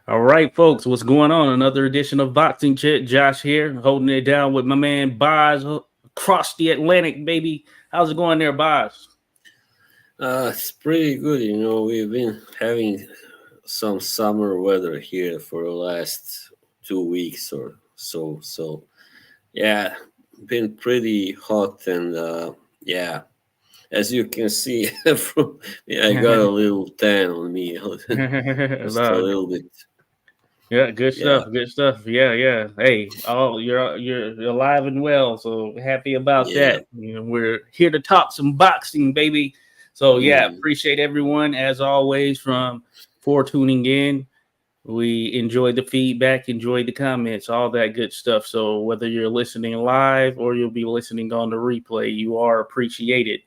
All right, folks, what's going on? Another edition of Boxing Chit. Josh here, holding it down with my man Boz across the Atlantic, baby. How's it going there, Boz? It's pretty good. We've been having some summer weather here for the last 2 weeks or so. So, yeah, been pretty hot and yeah, as you can see, from I got a little tan on me, just a little bit. Yeah, good Yeah, stuff. Good stuff. Yeah, yeah. Hey, you're alive and well, so happy about yeah. that. We're here to talk some boxing, baby. So yeah, Mm, appreciate everyone as always from for tuning in. We enjoy the feedback, enjoy the comments, all that good stuff. So whether you're listening live or you'll be listening on the replay, you are appreciated.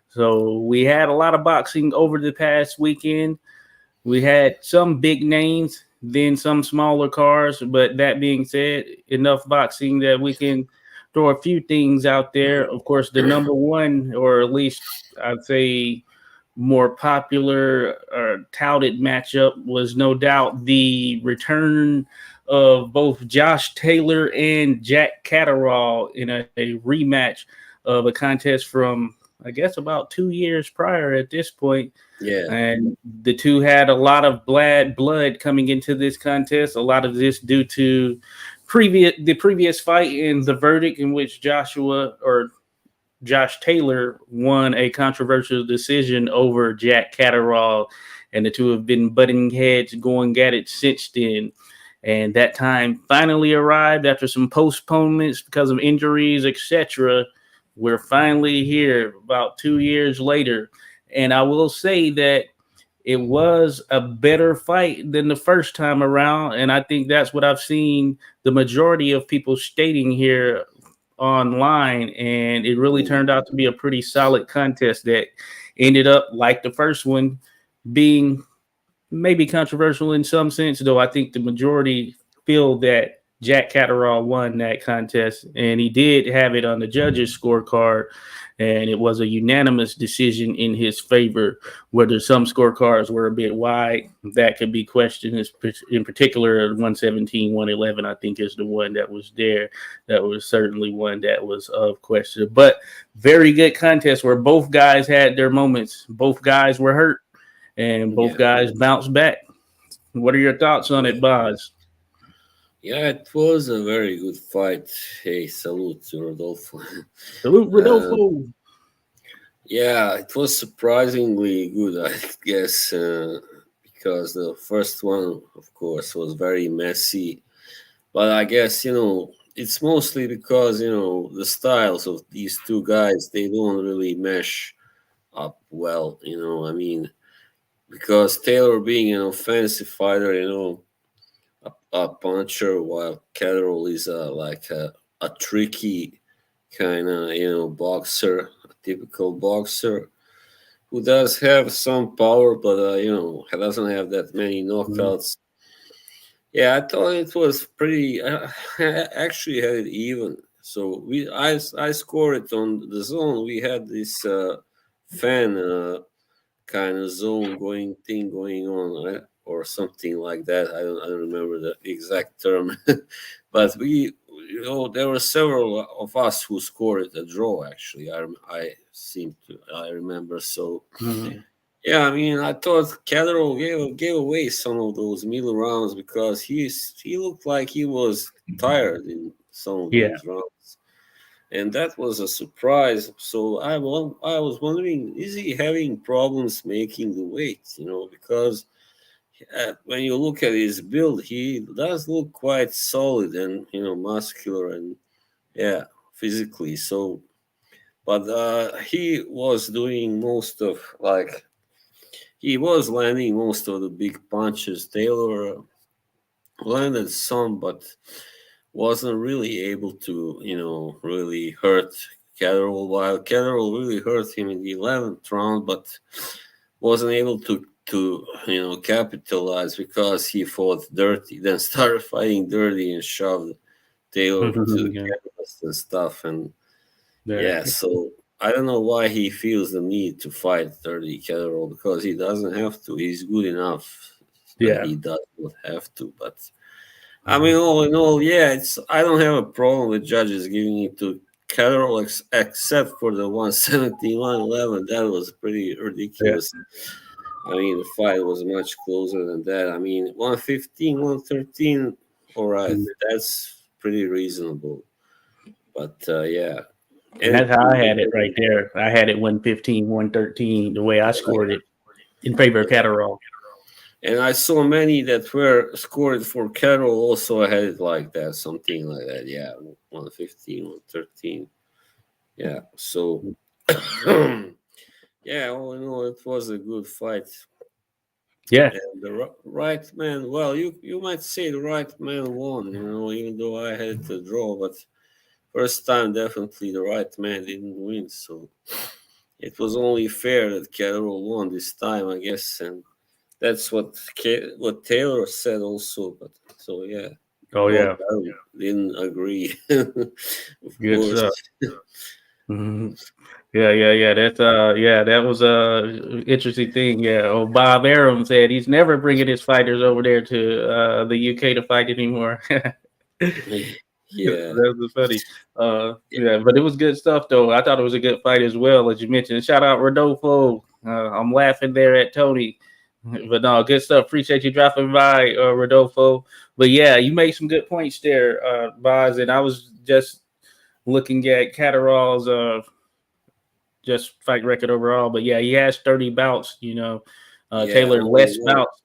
So we had a lot of boxing over the past weekend. We had some big names, then some smaller cars. But that being said, enough boxing that we can throw a few things out there. Of course, the number one, or at least I'd say more popular or touted matchup was no doubt the return of both Josh Taylor and Jack Catterall in a rematch of a contest from, I guess, about 2 years prior at this point. yeah. And the two had a lot of blood coming into this contest. A lot of this due to previous fight and the verdict in which Josh Taylor won a controversial decision over Jack Catterall, and the two have been butting heads going at it since then. And that time finally arrived after some postponements because of injuries, etc. We're finally here about 2 years later. And I will say that it was a better fight than the first time around. And I think that's what I've seen the majority of people stating here online, and it really Mm, turned out to be a pretty solid contest that ended up like the first one being maybe controversial in some sense, though I think the majority feel that Jack Catterall won that contest, and he did have it on the judges' scorecard, and it was a unanimous decision in his favor. Whether some scorecards were a bit wide, that could be questioned. In particular, 117, 111, I think is the one that was there. That was certainly one that was of question. But very good contest where both guys had their moments. Both guys were hurt and both yeah. guys bounced back. What are your thoughts on it, Boz? Yeah, it was a very good fight. Hey, salute, Rodolfo. Salute uh, Rodolfo. Yeah, it was surprisingly good, I guess, because the first one, of course, was very messy. But I guess, it's mostly because, the styles of these two guys, they don't really mesh up well, I mean, because Taylor being an offensive fighter, a puncher, while Catterall is a tricky kind of, boxer, a typical boxer who does have some power, but he doesn't have that many Mhm. knockouts. Yeah, I thought it was pretty. I actually had it even. So I scored it on the zone. We had this fan kind of zone going thing going on, right? Or something like that. I don't remember the exact term, but there were several of us who scored a draw. Actually, I remember. So Mhm. yeah, I mean, I thought Catterall gave away some of those middle rounds because he looked like he was tired in some of Yeah. those rounds, and that was a surprise. So I was wondering, is he having problems making the weight? Because when you look at his build, he does look quite solid and muscular and yeah, physically. So, but he was doing most of like he was landing most of the big punches. Taylor landed some, but wasn't really able to, really hurt Catterall. While Catterall really hurt him in the 11th round, but wasn't able to capitalize because he fought dirty, then started fighting dirty and shoved Taylor to the Yeah. canvas and stuff. And Yeah. yeah, so I don't know why he feels the need to fight 30 Catterall because he doesn't have to. He's good enough. but Yeah. he does not have to. But I mean, all in all, yeah, it's I don't have a problem with judges giving it to Catterall, except for the 117-111. That was pretty Yeah. ridiculous. I mean, the fight was much closer than that. I mean, 115, 113, all right, that's pretty reasonable. But yeah, And and that's how I had it right there. I had it 115, 113, the way I scored it in favor of Catterall. and I saw many that were scored for Carroll. Also, I had it like that, something like that. Yeah, 115, 113. Yeah, so yeah, all in all, it was a good fight. Yeah. And the right man, well, you might say the right man won, even though I had to draw, but first time definitely the right man didn't win, so it was only fair that Catterall won this time, I guess, and that's what Taylor said also. But so yeah, Oh, Bob yeah. Barry didn't agree, of Good course. stuff. Mhm. Yeah, yeah, yeah. Yeah, that was a interesting thing. Yeah. Oh, Bob Arum said he's never bringing his fighters over there to the UK to fight anymore. Yeah, That was funny. Yeah, but it was good stuff though. I thought it was a good fight as well, as you mentioned. Shout out Rodolfo. I'm laughing there at Tony. But no, good stuff. Appreciate you dropping by, Rodolfo. But yeah, you made some good points there, Boz. And I was just looking at Catterall's just fight record overall. But yeah, he has 30 bouts. yeah, Taylor only less bouts.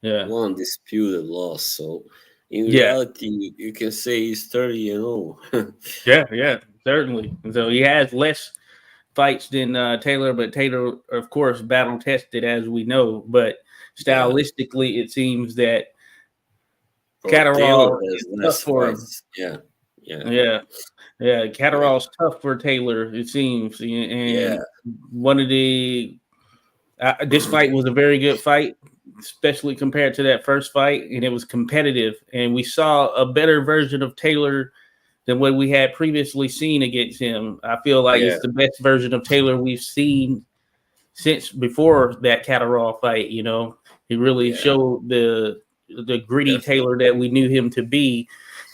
Yeah, one disputed loss. So in yeah, reality, you can say he's 30-0. yeah, yeah. Certainly. So he has less fights than Taylor, but Taylor, of course, battle tested as we know. But Yeah, stylistically, it seems that or Taylor Catterall has is tough less for him. fights. Yeah, yeah, Yeah, yeah. yeah, Catterall's tough for Taylor, it seems. yeah, And one of the this fight was a very good fight, especially compared to that first fight, and it was competitive. And we saw a better version of Taylor than what we had previously seen against him. I feel like yeah, it's the best version of Taylor we've seen since before that Catterall fight. He really yeah, showed the gritty definitely. Taylor that we knew him to be,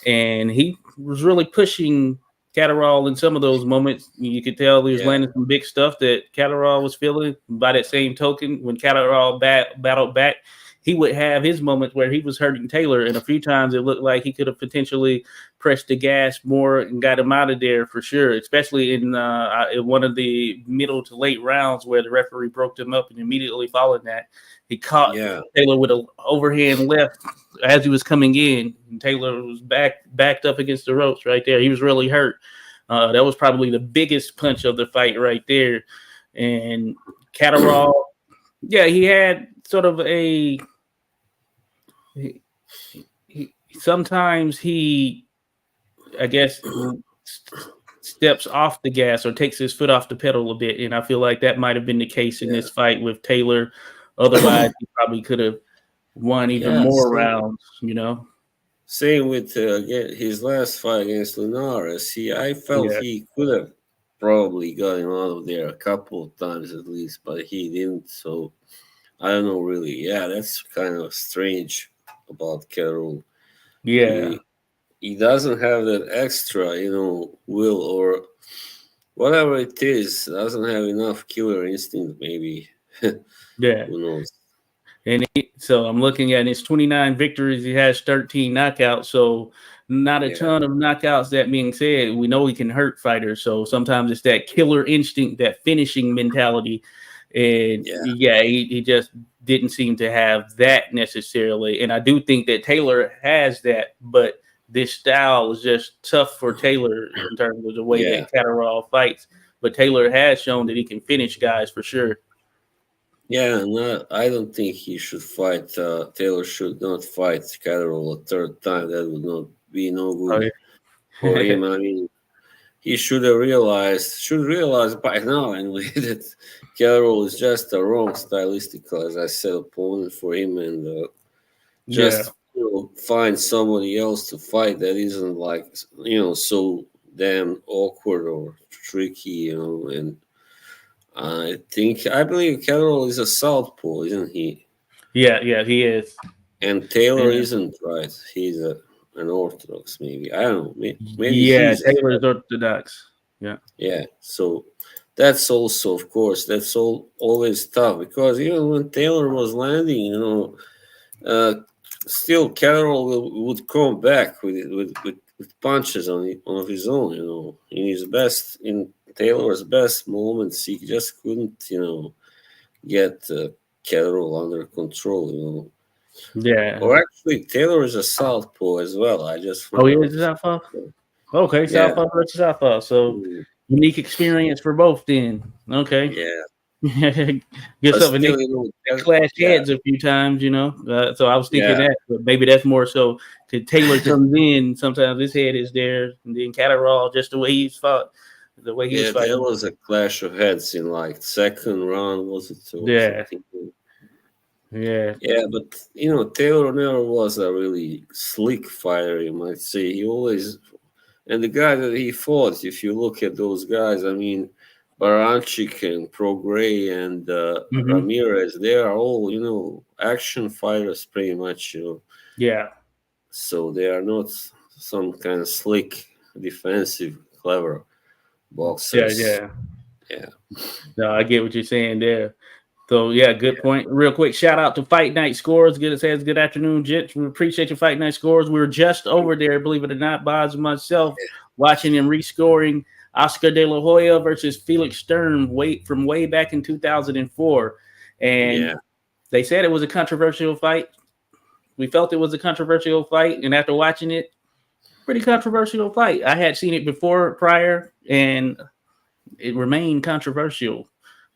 and he was really pushing Catterall in some of those moments. You could tell he was Yeah, landing some big stuff that Catterall was feeling. By that same token, when Catterall battled back, he would have his moments where he was hurting Taylor, and a few times it looked like he could have potentially pressed the gas more and got him out of there for sure, especially in one of the middle to late rounds where the referee broke them up, and immediately following that, he caught yeah, Taylor with an overhand left as he was coming in. And Taylor was backed up against the ropes right there. He was really hurt. That was probably the biggest punch of the fight right there. And Catterall, yeah, he had sort of sometimes he, I guess, steps off the gas or takes his foot off the pedal a bit, and I feel like that might have been the case in yeah, this fight with Taylor. Otherwise, he probably could have won even yeah. more Same, rounds. same with his last fight against Linares. I felt Yeah, he could have probably got him out of there a couple of times at least, but he didn't. So I don't know really. Yeah, that's kind of strange about Carroll. yeah, He doesn't have that extra, will or whatever it is. Doesn't have enough killer instinct. Maybe who yeah. knows? And so I'm looking at his 29 victories. He has 13 knockouts. So not a Yeah, ton of knockouts. That being said, we know he can hurt fighters. So sometimes it's that killer instinct, that finishing mentality. And yeah, yeah, he just didn't seem to have that necessarily. And I do think that Taylor has that, but this style is just tough for Taylor in terms of the way yeah. that Catterall fights. But Taylor has shown that he can finish guys for sure. Yeah, no, I don't think he should fight. Taylor should not fight Catterall a third time. That would not be no Oh, good for yeah. him. I mean, he should realize by now anyway that Catterall is just a wrong stylistical, as I said, opponent for him, and Yeah. just find somebody else to fight that isn't like so damn awkward or tricky, and I believe Catterall is a southpaw, isn't he? Yeah, he is. And Taylor Yeah, isn't, right? He's an Orthodox, maybe. I don't know. Maybe yeah, he's Taylor's Orthodox. Yeah, yeah. So that's also, of course, that's always tough because even when Taylor was landing, uh, still Catterall would come back with punches on his own. In his best, in Taylor's best moments, he just couldn't, get Catterall under control. yeah. Or actually, Taylor is a southpaw as well. I just Oh, found he out. is Southpaw. Okay, Yeah. Southpaw versus Southpaw. So Mm, unique experience for both. Then okay, yeah. good But stuff. And they still, clash yeah, heads a few times, you know. So I was thinking yeah, that, but maybe that's more so because Taylor comes in. Sometimes his head is there, and then Catterall, just the way he's fought, the way he was yeah. There fighting. was a clash of heads in like second round, was it or Yeah, something? yeah. Yeah, but Taylor never was a really slick fighter, you might say. He always and the guy that he fought, if you look at those guys, I mean, Baranchik and Prograis and Hmm. Ramirez, they are all action fighters pretty much. Yeah, So they are not some kind of slick, defensive, clever yeah, boxers. yeah. Yeah, No, I get what you're saying there. So yeah, good point. Real quick, shout out to Fight Night Scores. Good it says good afternoon, gents. We appreciate your Fight Night Scores. We were just over there, believe it or not, Boz and myself, watching and rescoring Oscar De La Hoya versus Felix Stern way back in 2004. And yeah, they said it was a controversial fight. We felt it was a controversial fight, and after watching it, pretty controversial fight. I had seen it before prior, and it remained controversial.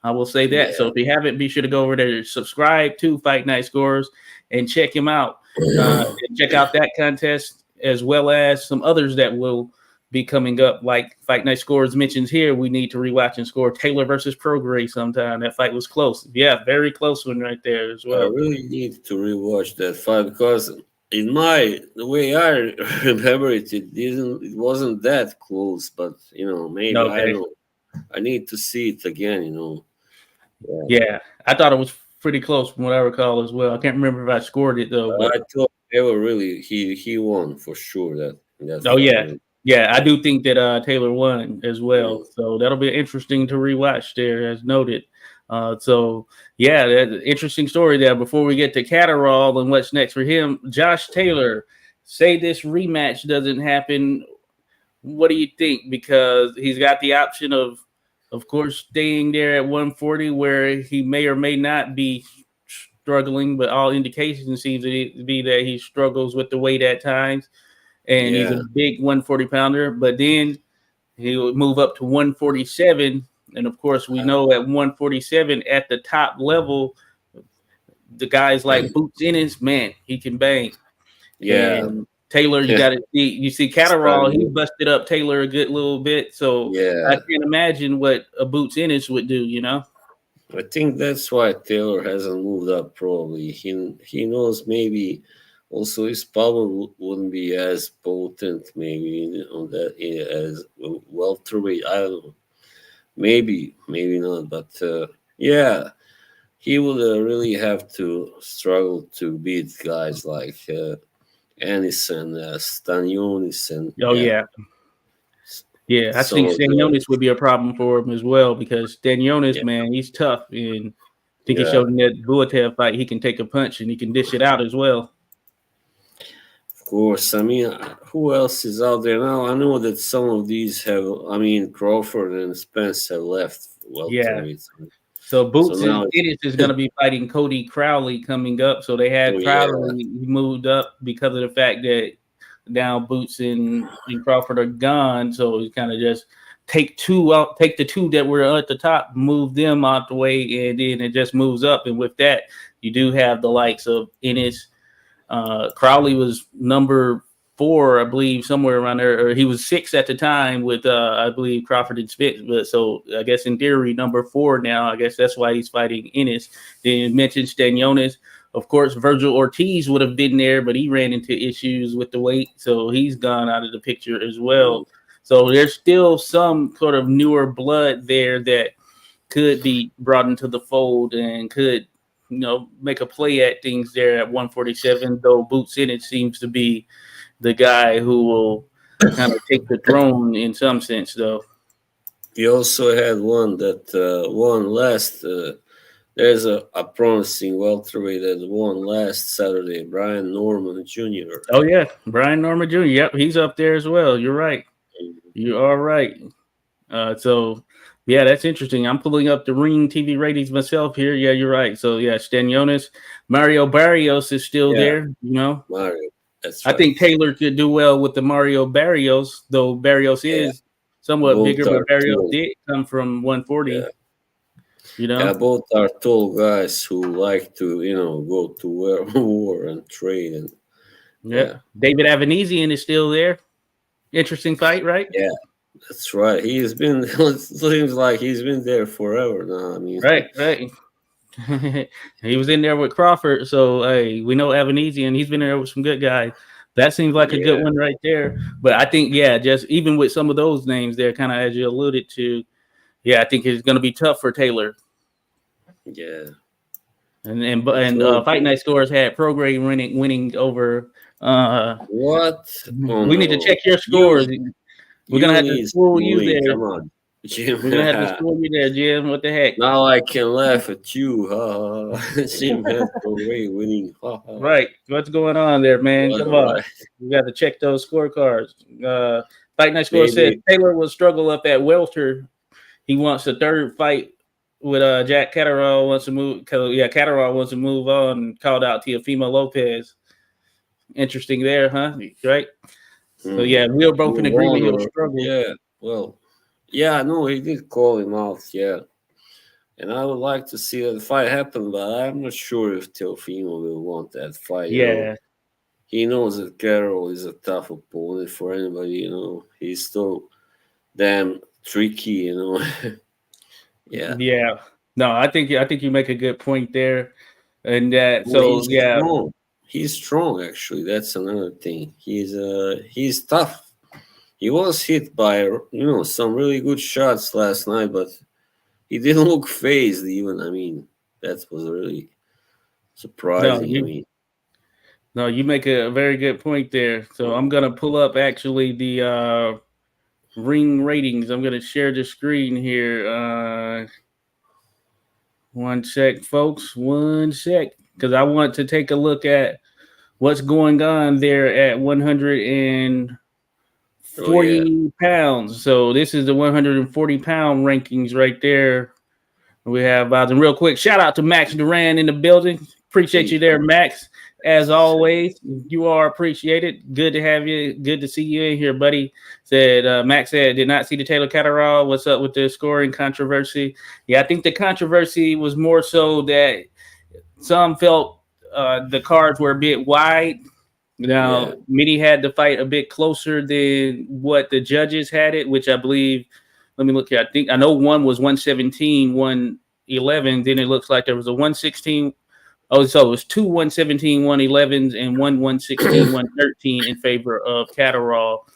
I will say that. So yeah. if you haven't, be sure to go over there, subscribe to Fight Night Scores, and check him out. And check out that contest as well as some others that will be coming up. Like Fight Night Scores mentions here, we need to rewatch and score Taylor versus Prograis sometime. That fight was close. Yeah, very close one right there as I well. really need to rewatch that fight because the way I remember it, it wasn't that close. But maybe I don't Okay. know. I need to see it again. Yeah. Yeah, I thought it was pretty close from what I recall as well. I can't remember if I scored it though, but I thought they were really he won for sure that in that oh fight. yeah, yeah, I do think that Taylor won as well. Mm. So that'll be interesting to rewatch there, as noted. So yeah, that's an interesting story there. Before we get to Catterall and what's next for him, Josh Taylor. Say this rematch doesn't happen. What do you think? Because he's got the option of course, staying there at 140, where he may or may not be struggling, but all indications seems to be that he struggles with the weight at times and he's a Yeah, big 140 pounder. But then he would move up to 147, and of course, we know at 147 at the top level, the guys like Boots Ennis, man, he can bang. yeah, And Taylor, you yeah. got to see. You see Catterall, he Stunning. busted up Taylor a good little bit, so I Yeah, can't imagine what a Boots Ennis would do. You know? I think that's why Taylor hasn't moved up. Probably he knows maybe also his power wouldn't be as potent maybe on that as welterweight. I don't know. Maybe not. But yeah, he would really have to struggle to beat guys like Ennis and Stanionis and Oh yeah, yeah, yeah. I some think of the Stanionis would be a problem for him as well because Stanionis, yeah, man, he's tough, and I think he yeah. showed in that Buatev fight he can take a punch and he can dish it out as well. Of course, I mean, who else is out there now? I know that some of these have. I mean, Crawford and Spence have left Yeah. welterweights, So so Boots is now Ennis is going to be fighting Cody Crowley coming up. So they oh had yeah, Crowley moved up because of the fact that now Boots and Crawford are gone. So he kind of just take two out, take the two that were at the top, move them out the way, and then it just moves up. And with that, you do have the likes of Ennis. Crowley was number 4, I believe, somewhere around there, or he was 6 at the time with, I believe, Crawford and Spitz. But so I guess in theory, number 4 now. I guess that's why he's fighting Ennis. Then you mentioned Stanionis. Of course, Virgil Ortiz would have been there, but he ran into issues with the weight, so he's gone out of the picture as mm, well. So there's still some sort of newer blood there that could be brought into the fold and could make a play at things there at 147. Though Boots in it seems to be the guy who will kind of take the throne in some sense, though. We also had one that won last. There's a promising welterweight that won last Saturday, Brian Norman Jr. Oh yeah, Brian Norman Jr. Yep, he's up there as well. You're right. You are right. So yeah, that's interesting. I'm pulling up the Ring TV ratings myself here. Yeah, you're right. So yeah, Stanionis, Mario Barrios is still Yeah, there. Mario. That's I right. think Taylor could do well with the Mario Barrios, though Barrios Yeah, is somewhat bigger, both but are Barrios tall. did come from 140. Yeah, You know. yeah, both are tall guys who like to, go to war and trade and Yep. yeah, David Avanesian is still there. Interesting fight, right? yeah. That's right. He's been. It seems like he's been there forever now. I mean, Right, right. He was in there with Crawford, so hey, we know Evanesia, he's been there with some good guys. That seems like a good yeah, one right there. But I think, yeah, just even with some of those names there, kind of as you alluded to, yeah, I think it's going to be tough for Taylor. yeah. It And will Fight be. Night Scores had Prograde winning over. What? Oh We need to no! check your You scores. We're gonna you have to need school you schooling. there. Come on, Jim. We're gonna have to school you there, Jim. What the heck? Now I can laugh at you. Ha, ha, ha. Jim had away winning. Ha, ha. Right. What's going on there, man? What Come a on. right. We got to check those scorecards. Fight Night Score says Maybe. Taylor will struggle up at welter. He wants a third fight with Jack Catterall wants to move. Yeah, Catterall wants to move on and called out Teofimo Lopez. Interesting there, huh? Right. So yeah, we're both in Move agreement. on He'll or struggle. yeah. Well, yeah. No, he did call him out. Yeah. And I would like to see that fight happen, but I'm not sure if Teofimo will want that fight. Yeah. He knows that Carroll is a tough opponent for anybody. He's so damn tricky. Yeah, Yeah. No, I think you make a good point there. And that well, so he's yeah, strong. He's strong. Actually, that's another thing. He's tough. He was hit by some really good shots last night, but he didn't look phased. Even I mean, that was really no, surprising. I you mean, no, you make a very good point there. So I'm gonna pull up actually the ring ratings. I'm gonna share the screen here. One sec, folks. One sec, because I want to take a look at what's going on there at 140 oh yeah, pounds. So this is the 140-pound rankings right there. We have and real quick, shout out to Max Duran in the building. Appreciate you he, there, Max. As always, you are appreciated. Good to have you. Good to see you in here, buddy. Said Max said, did not see the Taylor Catterall. What's up with the scoring controversy? Yeah, I think the controversy was more so that some felt the cards were a bit wide. yeah, Now, many had the fight a bit closer than what the judges had it, which I believe. Let me look here. I know one was 117, 111. Then it looks like there was a 116. Oh, so it was two 117, 111s, and one 116, 113 in favor of Catterall.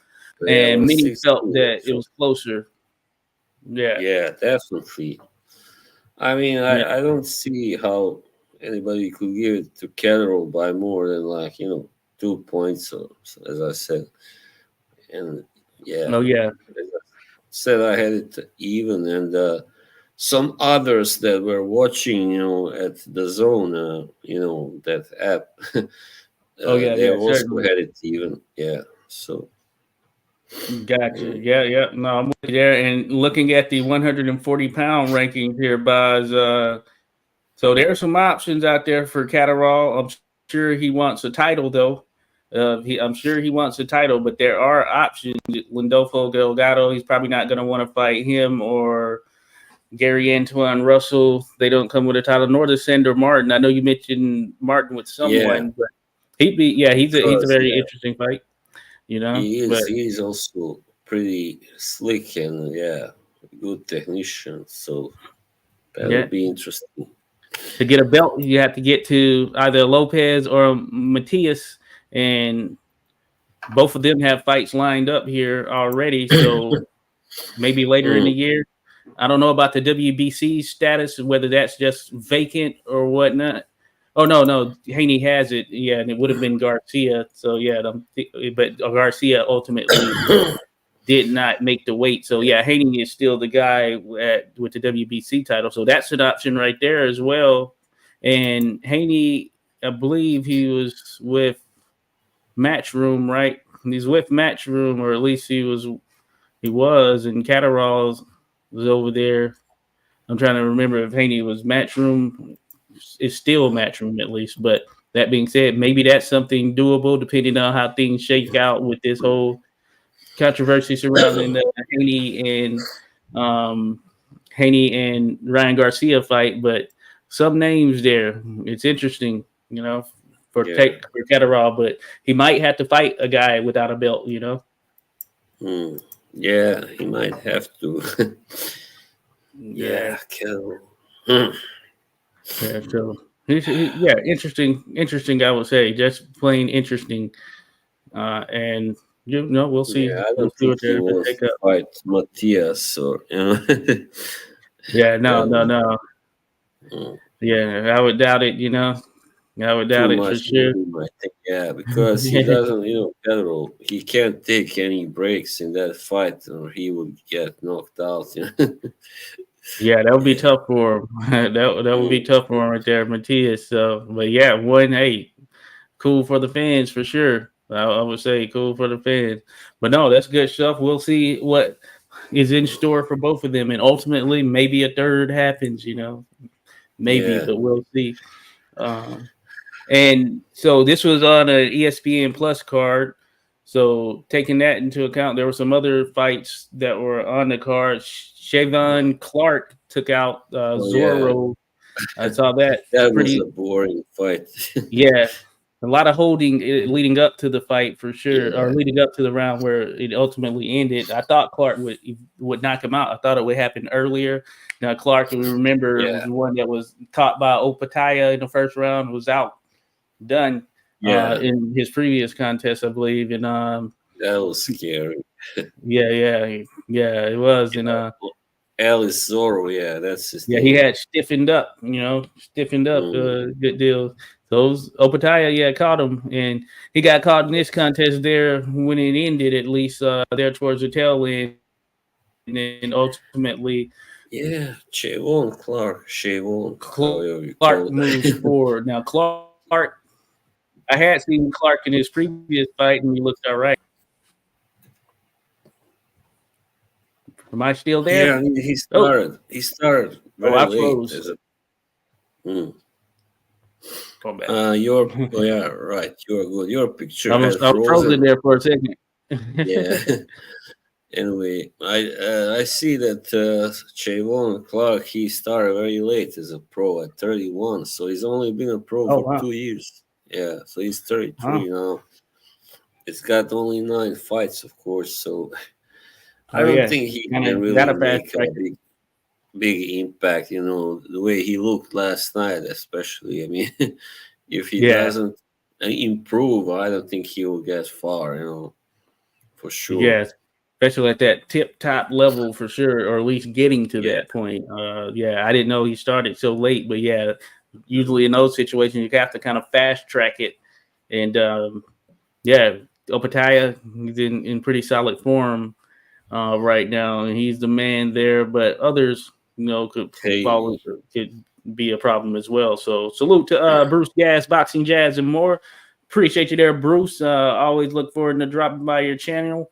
yeah. And many 160. felt that it was closer. Yeah. Yeah, definitely. I mean, Yeah. I don't see how anybody could give it to Catterall by more than 2 points, as I said. And yeah, Oh, yeah. as I said, I had it even, and some others that were watching, at the zone, that app, Oh, yeah. they Yeah. also Certainly. had it even. Yeah, so Gotcha. mm, Yeah. Yeah. No, I'm with you there. And looking at the 140-pound rankings here, Boz, so there are some options out there for Catterall. I'm sure he wants a title, though. I'm sure he wants a title, but there are options. Lindolfo Delgado, he's probably not going to want to fight him, or Gary Antoine Russell. They don't come with a title, nor the Sandor Martin. I know you mentioned Martin with yeah, someone, but he's a because very yeah, interesting fight, he But is he is also pretty slick and yeah, good technician. So that'll yeah, be interesting. to get a belt, you have to get to either Lopez or Matias, and both of them have fights lined up here already. So maybe later in the year. I don't know about the WBC status, whether that's just vacant or whatnot. Oh no, Haney has it. Yeah, and it would have been Garcia. So yeah, but Garcia ultimately did not make the weight. So yeah, Haney is still the guy with the WBC title. So that's an option right there as well. And Haney, I believe he was with Matchroom, right? He's with Matchroom, or at least he was. He was, and Catterall was over there. I'm trying to remember if Haney was Matchroom. It's still Matchroom at least. But that being said, maybe that's something doable depending on how things shake out with this whole controversy surrounding the um, Haney and Ryan Garcia fight. But some names there, it's interesting, for Yeah. for Catterall. But he might have to fight a guy without a belt. Hmm. Yeah, he might have to. Yeah, Yeah, Catterall. Hmm. yeah. So yeah, interesting. I would say just plain interesting. And we'll Yeah, see. I We'll don't see think what he they wants take to up. fight Matthias or Yeah, no, that no, would no. mm, Yeah, I would doubt it. I would too doubt it for much for sure. him, I think. Yeah, because he doesn't, Catterall, he can't take any breaks in that fight, or he would get knocked out. Yeah, that would be Yeah. tough for him. That would be Mm, tough for him right there, Matthias. So, but yeah, 1-8, cool for the fans for sure. I would say cool for the fans. But no, that's good stuff. We'll see what is in store for both of them, and ultimately, maybe a third happens. Maybe, yeah. but we'll see. Um, and so this was on a ESPN Plus card. So taking that into account, there were some other fights that were on the card. Shavon Clark took out Oh, yeah. Zorro. I saw that That was a pretty. boring fight. Yeah, a lot of holding leading up to the fight for sure, or Yeah. leading up to the round where it ultimately ended. I thought Clark would knock him out. I thought it would happen earlier. Now Clark, we remember, was Yeah. the one that was caught by Opataya in the first round, was out done Yeah. in his previous contest, I believe. And That was scary. yeah, it was. And Alice Zorro, yeah, that's his yeah, he name. had stiffened up, stiffened up. Mm, Good deal. Those Opataya, yeah, caught him, and he got caught in this contest there when it ended, at least there towards the tail end, and ultimately yeah, Shavon, however you Clark call moves it. forward. Now Clark, I had seen Clark in his previous fight, and he looked all right. Am I still there? Yeah, I mean, he Oh, started. He started oh, very I late froze. as a. Mm. Come back. Oh yeah, right. You're good. Your picture had I was frozen frozen. there for a second. Yeah. Anyway, I see that Chavon Clark he started very late as a pro at 31, so he's only been a pro Oh for wow. 2 years. Yeah, so he's Wow. 33 now. It's got only 9 fights, of course. So I Oh don't yeah. think he Kind can of got really a fast make track. a big impact. The way he looked last night, especially. I mean, if he Yeah. doesn't improve, I don't think he will get far. For sure. Yeah. Especially at that tip top level for sure, or at least getting to Yeah. that point. Yeah, I didn't know he started so late, but yeah, usually in those situations you have to kind of fast track it. And yeah, Opataya, he's in pretty solid form right now, and he's the man there. But others, could Hey. fall could be a problem as well. So salute to Bruce Gas, Boxing Jazz, and more. Appreciate you there, Bruce. Always look forward to dropping by your channel.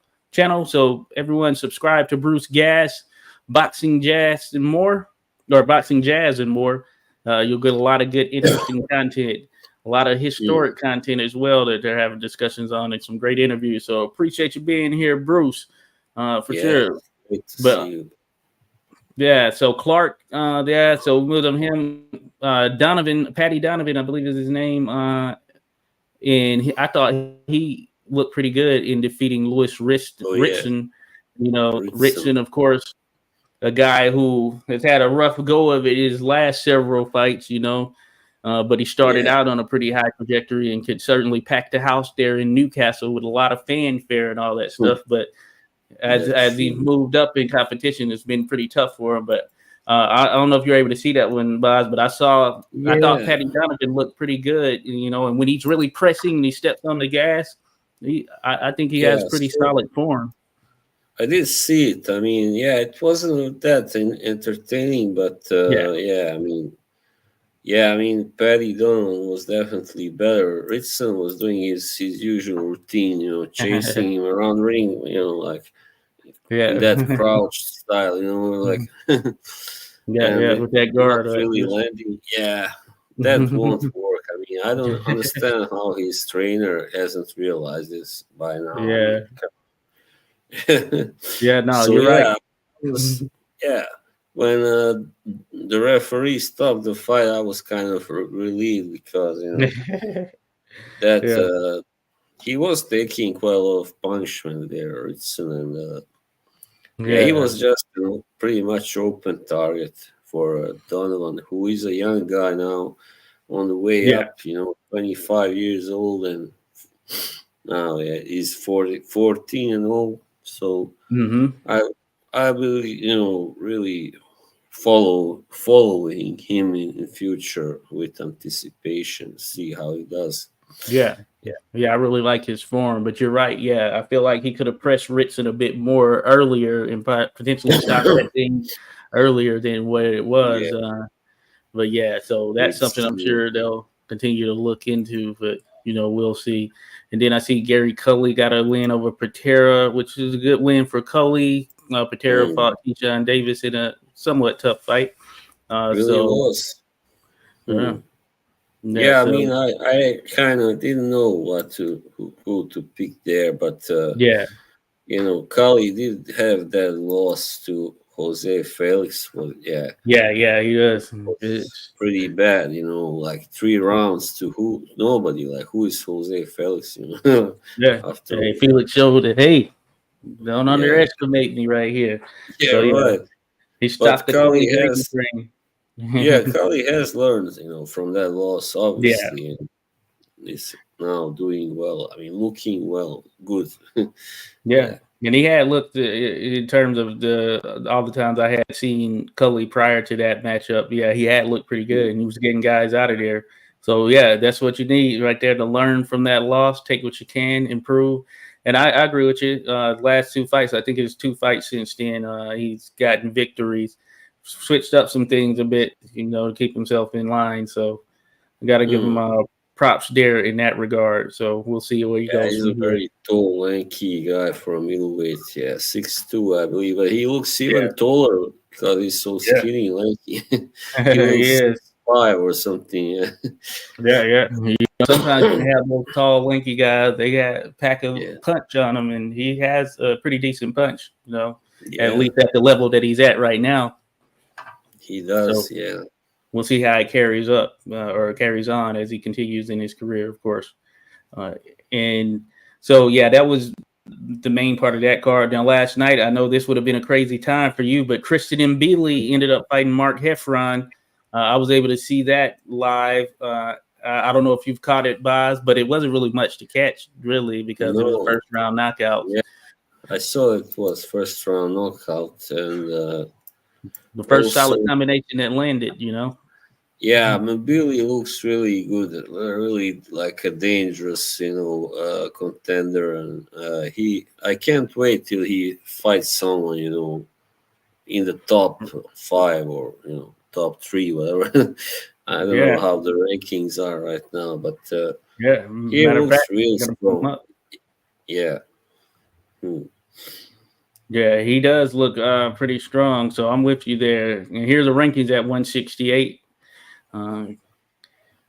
So everyone subscribe to Bruce Gas, Boxing Jazz, and more, or Boxing Jazz and more. You'll get a lot of good, interesting content. A lot of Mm, historic content as well that they're having discussions on, and some great interviews. So appreciate you being here, Bruce, for yeah. sure. Great to see But you. yeah, so Clark, yeah, so with him, Donovan, Patty Donovan, I believe is his name, and I thought he looked pretty good in defeating Lewis Oh yeah. Ritson. Ritson. Ritson, of course, a guy who has had a rough go of it his last several fights. But he started Yeah. out on a pretty high trajectory and could certainly pack the house there in Newcastle with a lot of fanfare and all that Hmm. stuff. But That's As he's true. moved up in competition, it's been pretty tough for him. But I don't know if you're able to see that one, Boz, but I thought Yeah. Patty Donovan looked pretty good, and when he's really pressing and he steps on the gas, I think he has Yeah. pretty So solid form. I did see it. I mean, yeah, it wasn't that entertaining, but Yeah. yeah, I mean, yeah, I mean, Paddy Donovan was definitely better. Richardson was doing his usual routine, chasing him around ring, like in Yeah. that crouch style, like, Yeah, and yeah, with that not guard, really just landing. Yeah, that won't work. I mean, I don't understand how his trainer hasn't realized this by now. I yeah, mean, yeah. No, so you're right. yeah, it was yeah. When the referee stopped the fight, I was kind of relieved because that Yeah, he was taking quite a lot of punishment there, Ritson, and yeah, he yeah, was just pretty much open target for Donovan, who is a young guy now on the way yeah. up. 25 years old, and now yeah, he's 14 and all. So Hmm. I I will really following him in future with anticipation, see how he does. Yeah, Yeah. yeah. I really like his form, but you're right. Yeah, I feel like he could have pressed Ritson a bit more earlier and potentially stopped that thing earlier than what it was. Yeah, But yeah, so that's it's something I'm true. sure they'll continue to look into. But we'll see. And then I see Gary Cully got a win over Patera, which is a good win for Cully. Patera Mm, fought Keyshawn Davis in a somewhat tough fight. really So was. yeah, Mm. yeah, Yeah, I so mean, I kind of didn't know who to pick there, but yeah, Kali did have that loss to Jose Felix. Was yeah, yeah, he does. was pretty bad. Like 3 rounds to who nobody. Like who is Jose Felix? Yeah, After hey, all, Felix showed that. Hey, don't yeah, underestimate me right here. yeah, So yeah, right. he But stopped the Kali Cody Davis has, yeah, ring. Kali has learned, from that loss, Yeah, obviously, and is now doing well. I mean, looking well, good. yeah, Yeah, and he had looked in terms of the all the times I had seen Cully prior to that matchup. Yeah, he had looked pretty good, and he was getting guys out of there. So yeah, that's what you need right there to learn from that loss. Take what you can, improve. And I agree with you. Last two fights, I think it's two fights since then. He's gotten victories, switched up some things a bit, to keep himself in line. So I got to give him mm. props there in that regard. So we'll see where he Yeah, goes he's a from here. very tall, lanky guy for a middleweight. Yeah, 6'2", I believe, but he looks Yeah, even taller because he's so yeah. skinny, lanky. He He looks is. 5 or something. Yeah, Yeah, yeah. Sometimes you have those tall, lanky guys. They got a pack of yeah, punch on them, and he has a pretty decent punch. At yeah. least at the level that he's at right now. He So does. Yeah. we'll see how it carries up or carries on as he continues in his career, of course. Uh, and so, yeah, that was the main part of that card. Now, last night, I know this would have been a crazy time for you, but Christian Mbili ended up fighting Mark Heffron. I was able to see that live. I don't know if you've caught it, Boz, but it wasn't really much to catch, really, because it was No. first round knockouts. Yeah, I saw it was first round knockout, and The first solid also, combination that landed. yeah, Mobili looks really good, really like a dangerous, contender, and I can't wait till he fights someone, in the top 5 or top 3, whatever. I don't know Yeah, how the rankings are right now, but yeah. he Matter of fact, looks real I'm gonna put him strong. up. Yeah. Hmm. Yeah, he does look pretty strong. So I'm with you there. And here's the rankings at 168. Uh,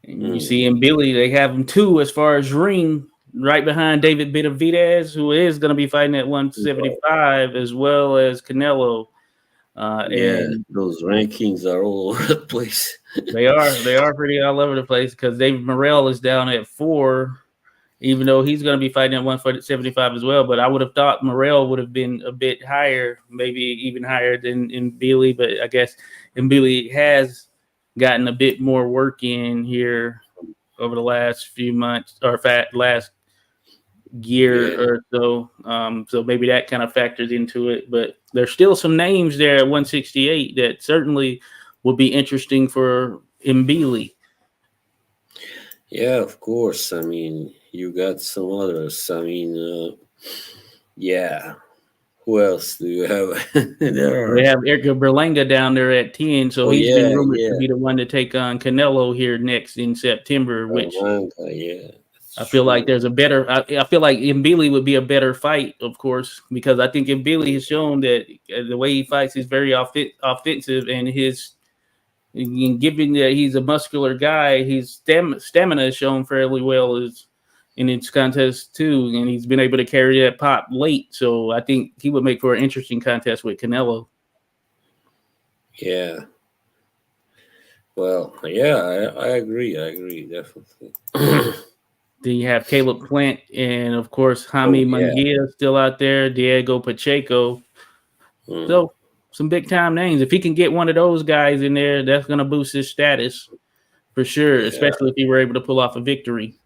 and you Hmm. see in Billy, they have him two as far as ring, right behind David Benavidez, who is going to be fighting at Right. 175, as well as Canelo. Yeah, And those rankings are all over the place. they are pretty all over the place because David Morrell is down at 4, even though he's going to be fighting at 175 as well. But I would have thought Morrell would have been a bit higher, maybe even higher than in Billy. But I guess Billy has gotten a bit more work in here over the last few months or last year Yeah. or so. So maybe that kind of factors into it. But there's still some names there at 168 that certainly would be interesting for Mbili. Yeah, of course. I mean, you got some others. I mean, yeah. Who else do you have? There We are. have Eric Berlanga down there at 10, so Oh he's been yeah, rumored to yeah. be the one to take on Canelo here next in September, which Manga, yeah. I It's feel like true. there's a better. I feel like Mbili would be a better fight, of course, because I think Mbili has shown that the way he fights is very offensive, and his given that he's a muscular guy, his stamina is shown fairly well as in its contest too, and he's been able to carry that pop late. So I think he would make for an interesting contest with Canelo. Yeah. Well, yeah, I agree. I agree, definitely. Then you have Caleb Plant, and of course Oh Jaime yeah. Munguia still out there, Diego Pacheco. Mm, So some big time names. If he can get one of those guys in there, that's going to boost his status for sure, yeah. especially if he were able to pull off a victory.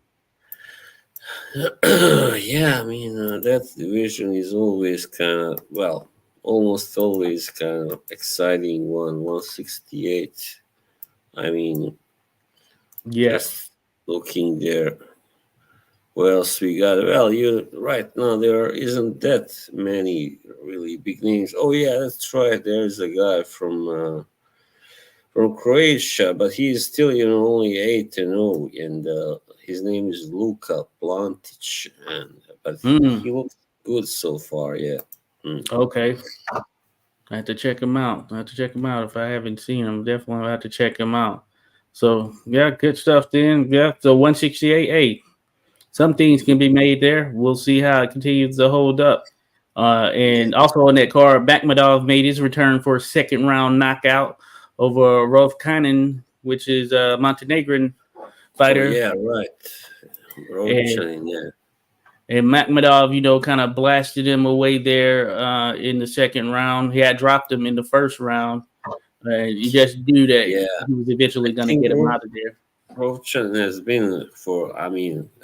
Yeah, I mean, that division is always kind of, well, almost always kind of exciting one, 168. I mean, Yeah. just looking there. What else we got? Well, you right now there isn't that many really big names. Oh yeah, that's right. There's a guy from Croatia, but he's still only 8-0, and his name is Luka Plantic, and but he Mm, looks good so far. Yeah. Mm. okay. I have to check him out. I have to check him out. If I haven't seen him, definitely have to check him out. So yeah, good stuff then. Yeah. So 168. Hey, some things can be made there. We'll see how it continues to hold up. Yeah. And also on that card, Bakhmadov made his return for a second round knockout over Rolf Kanin, which is a Montenegrin Oh fighter. yeah, right. And Rochanin, yeah, Makhmadov, kind of blasted him away there in the second round. He had dropped him in the first round. You just knew that yeah. he was I eventually going to think get him out of there. Rochan has been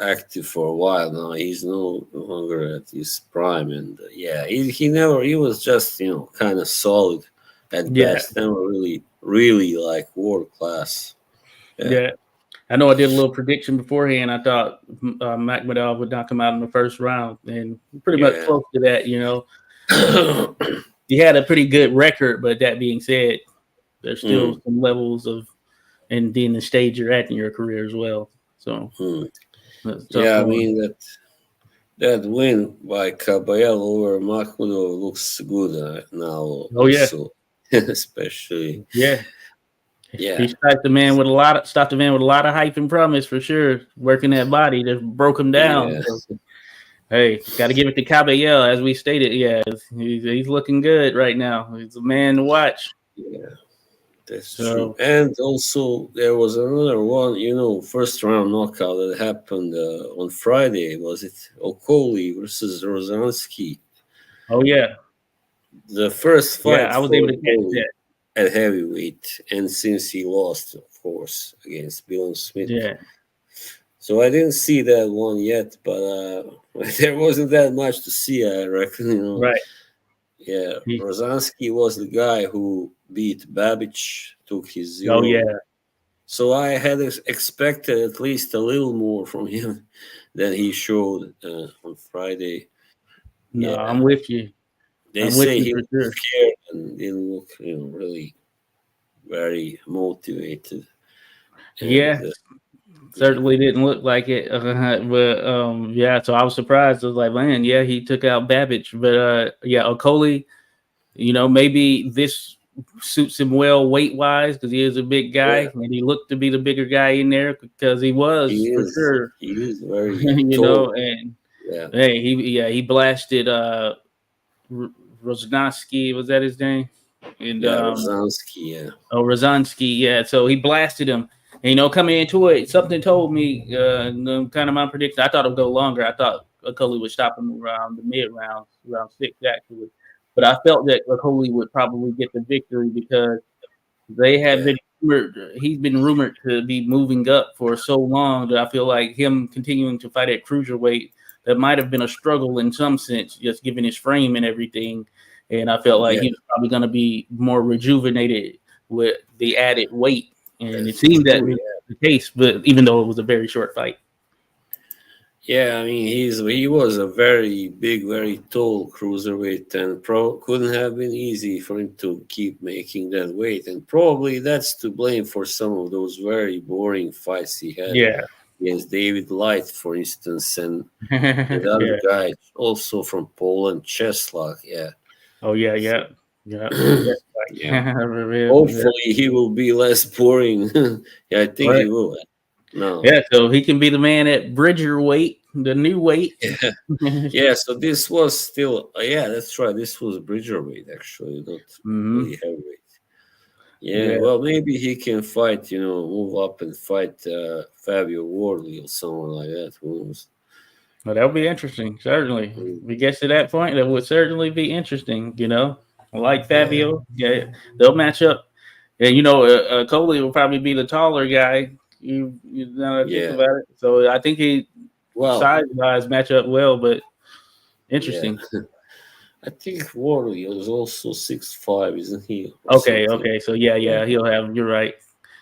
active for a while now. He's no longer at his prime, and yeah, he was just kind of solid at Yeah, best. Never really like world class. Yeah, yeah. I know I did a little prediction beforehand. I thought Makhmadov would not come out in the first round, and pretty much yeah. close to that. He had a pretty good record, but that being said, there's still Mm, some levels of, and then the stage you're at in your career as well. So mm. that's a tough Yeah, I one. mean that win by Caballero over Makhmudov looks good now Oh yeah, also, especially. yeah. He Yeah, stopped the man with a lot of hype and promise for sure. Working that body just broke him down. yeah, So, hey, got to give it to Caballero, as we stated. Yeah, he's looking good right now. He's a man to watch. yeah. That's true. So, And also, there was another one, first round knockout that happened on Friday. Was it Okoli versus Rosansky? oh yeah, The first yeah, fight I was for able to catch Okoli that. at heavyweight. And since he lost, of course, against Bill Smith. Yeah, So I didn't see that one yet, but there wasn't that much to see, I reckon. right. Yeah, He, Rosansky was the guy who beat Babic, took his oh zero. yeah, So I had expected at least a little more from him than he showed on Friday. no, Yeah, I'm with you. they I'm with say you he for looked sure. scared and didn't look, really very motivated. And Yeah, yeah, certainly didn't look like it. But yeah, so I was surprised. I was like, man, yeah, he took out Babbage. But yeah, Okoli, maybe this suits him well weight wise because he is a big yeah, guy and he looked to be the bigger guy in there because he was for sure. he is very tall. And Yeah, hey, he blasted R- Rosnowski, was that his name? And yeah, Rosansky. Yeah, Rozansky, yeah. So he blasted him. And, coming into it, something told me, kind of my prediction. I thought it would go longer. I thought Okoli would stop him around the mid round, round six actually. But I felt that Okoli would probably get the victory because they had yeah, been rumored. He's been rumored to be moving up for so long that I feel like him continuing to fight at cruiserweight that might have been a struggle in some sense, just given his frame and everything. And I felt like Yeah, he was probably going to be more rejuvenated with the added weight, and it that's seemed that true. was Yeah. the case. But even though it was a very short fight, Yeah, I mean he was a very big, very tall cruiserweight, and couldn't have been easy for him to keep making that weight, and probably that's to blame for some of those very boring fights he had yeah, against David Light, for instance, and the other yeah, guy also from Poland, Czeslaw. Yeah, oh yeah, so, yeah, yeah, just yeah. like Hopefully he will be less boring. Yeah, I think right. he will. No. Yeah, so he can be the man at Bridger weight, the new weight. Yeah. Yeah, so this was still, yeah, that's right. This was Bridgerweight, actually, not Hmm. really heavyweight. Yeah, Yeah, well, maybe he can fight, move up and fight Fabio Wardley or someone like that. Who knows? well, that would be interesting. Certainly, Mm, if we get to that point, that would certainly be interesting. I like yeah, Fabio. Yeah, they'll match up. And Coley will probably be the taller guy. You now that I think yeah. about it. So I think he Well, size wise match up well, but yeah. interesting. I think Wardley is also 6'5", isn't he? Or Okay, something. okay. So yeah, Yeah, yeah, he'll have. You're right,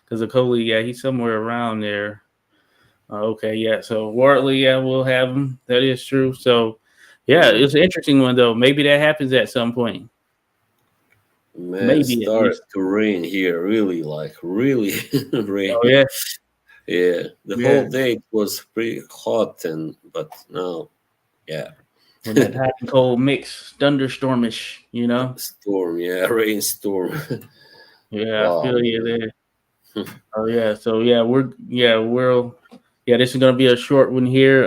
because Coley, yeah, he's somewhere around there. Okay, yeah. So Wortley, yeah, we'll have him. That is true. So, yeah, mm. it's an interesting one though. Maybe that happens at some point. Man, it Maybe at started least. to rain here, really, like really Oh raining. yeah, Yeah, the yeah. whole day it was pretty hot, but now, yeah, When that hot and cold mix, thunderstormish. storm, yeah, rainstorm. Yeah, I Wow, feel you there. Oh yeah. So yeah, this is gonna be a short one here.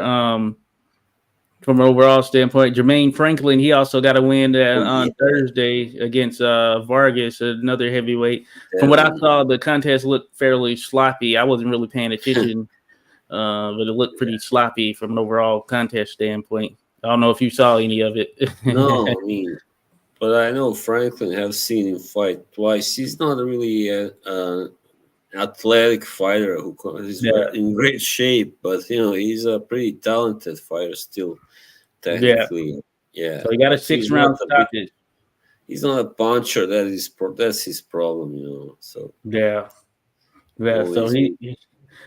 From an overall standpoint, Jermaine Franklin, he also got a win oh on yeah, Thursday against Vargas, another heavyweight. From what I damn, saw, the contest looked fairly sloppy. I wasn't really paying attention, but it looked yeah. pretty sloppy from an overall contest standpoint. I don't know if you saw any of it. No, I mean, but I know Franklin. Have seen him fight twice. He's not really an athletic fighter is Yeah, in great shape, but he's a pretty talented fighter still, yeah. technically. Yeah, So he got a but six round stoppage. he's not a puncher. That's his problem, So Yeah, yeah. So always,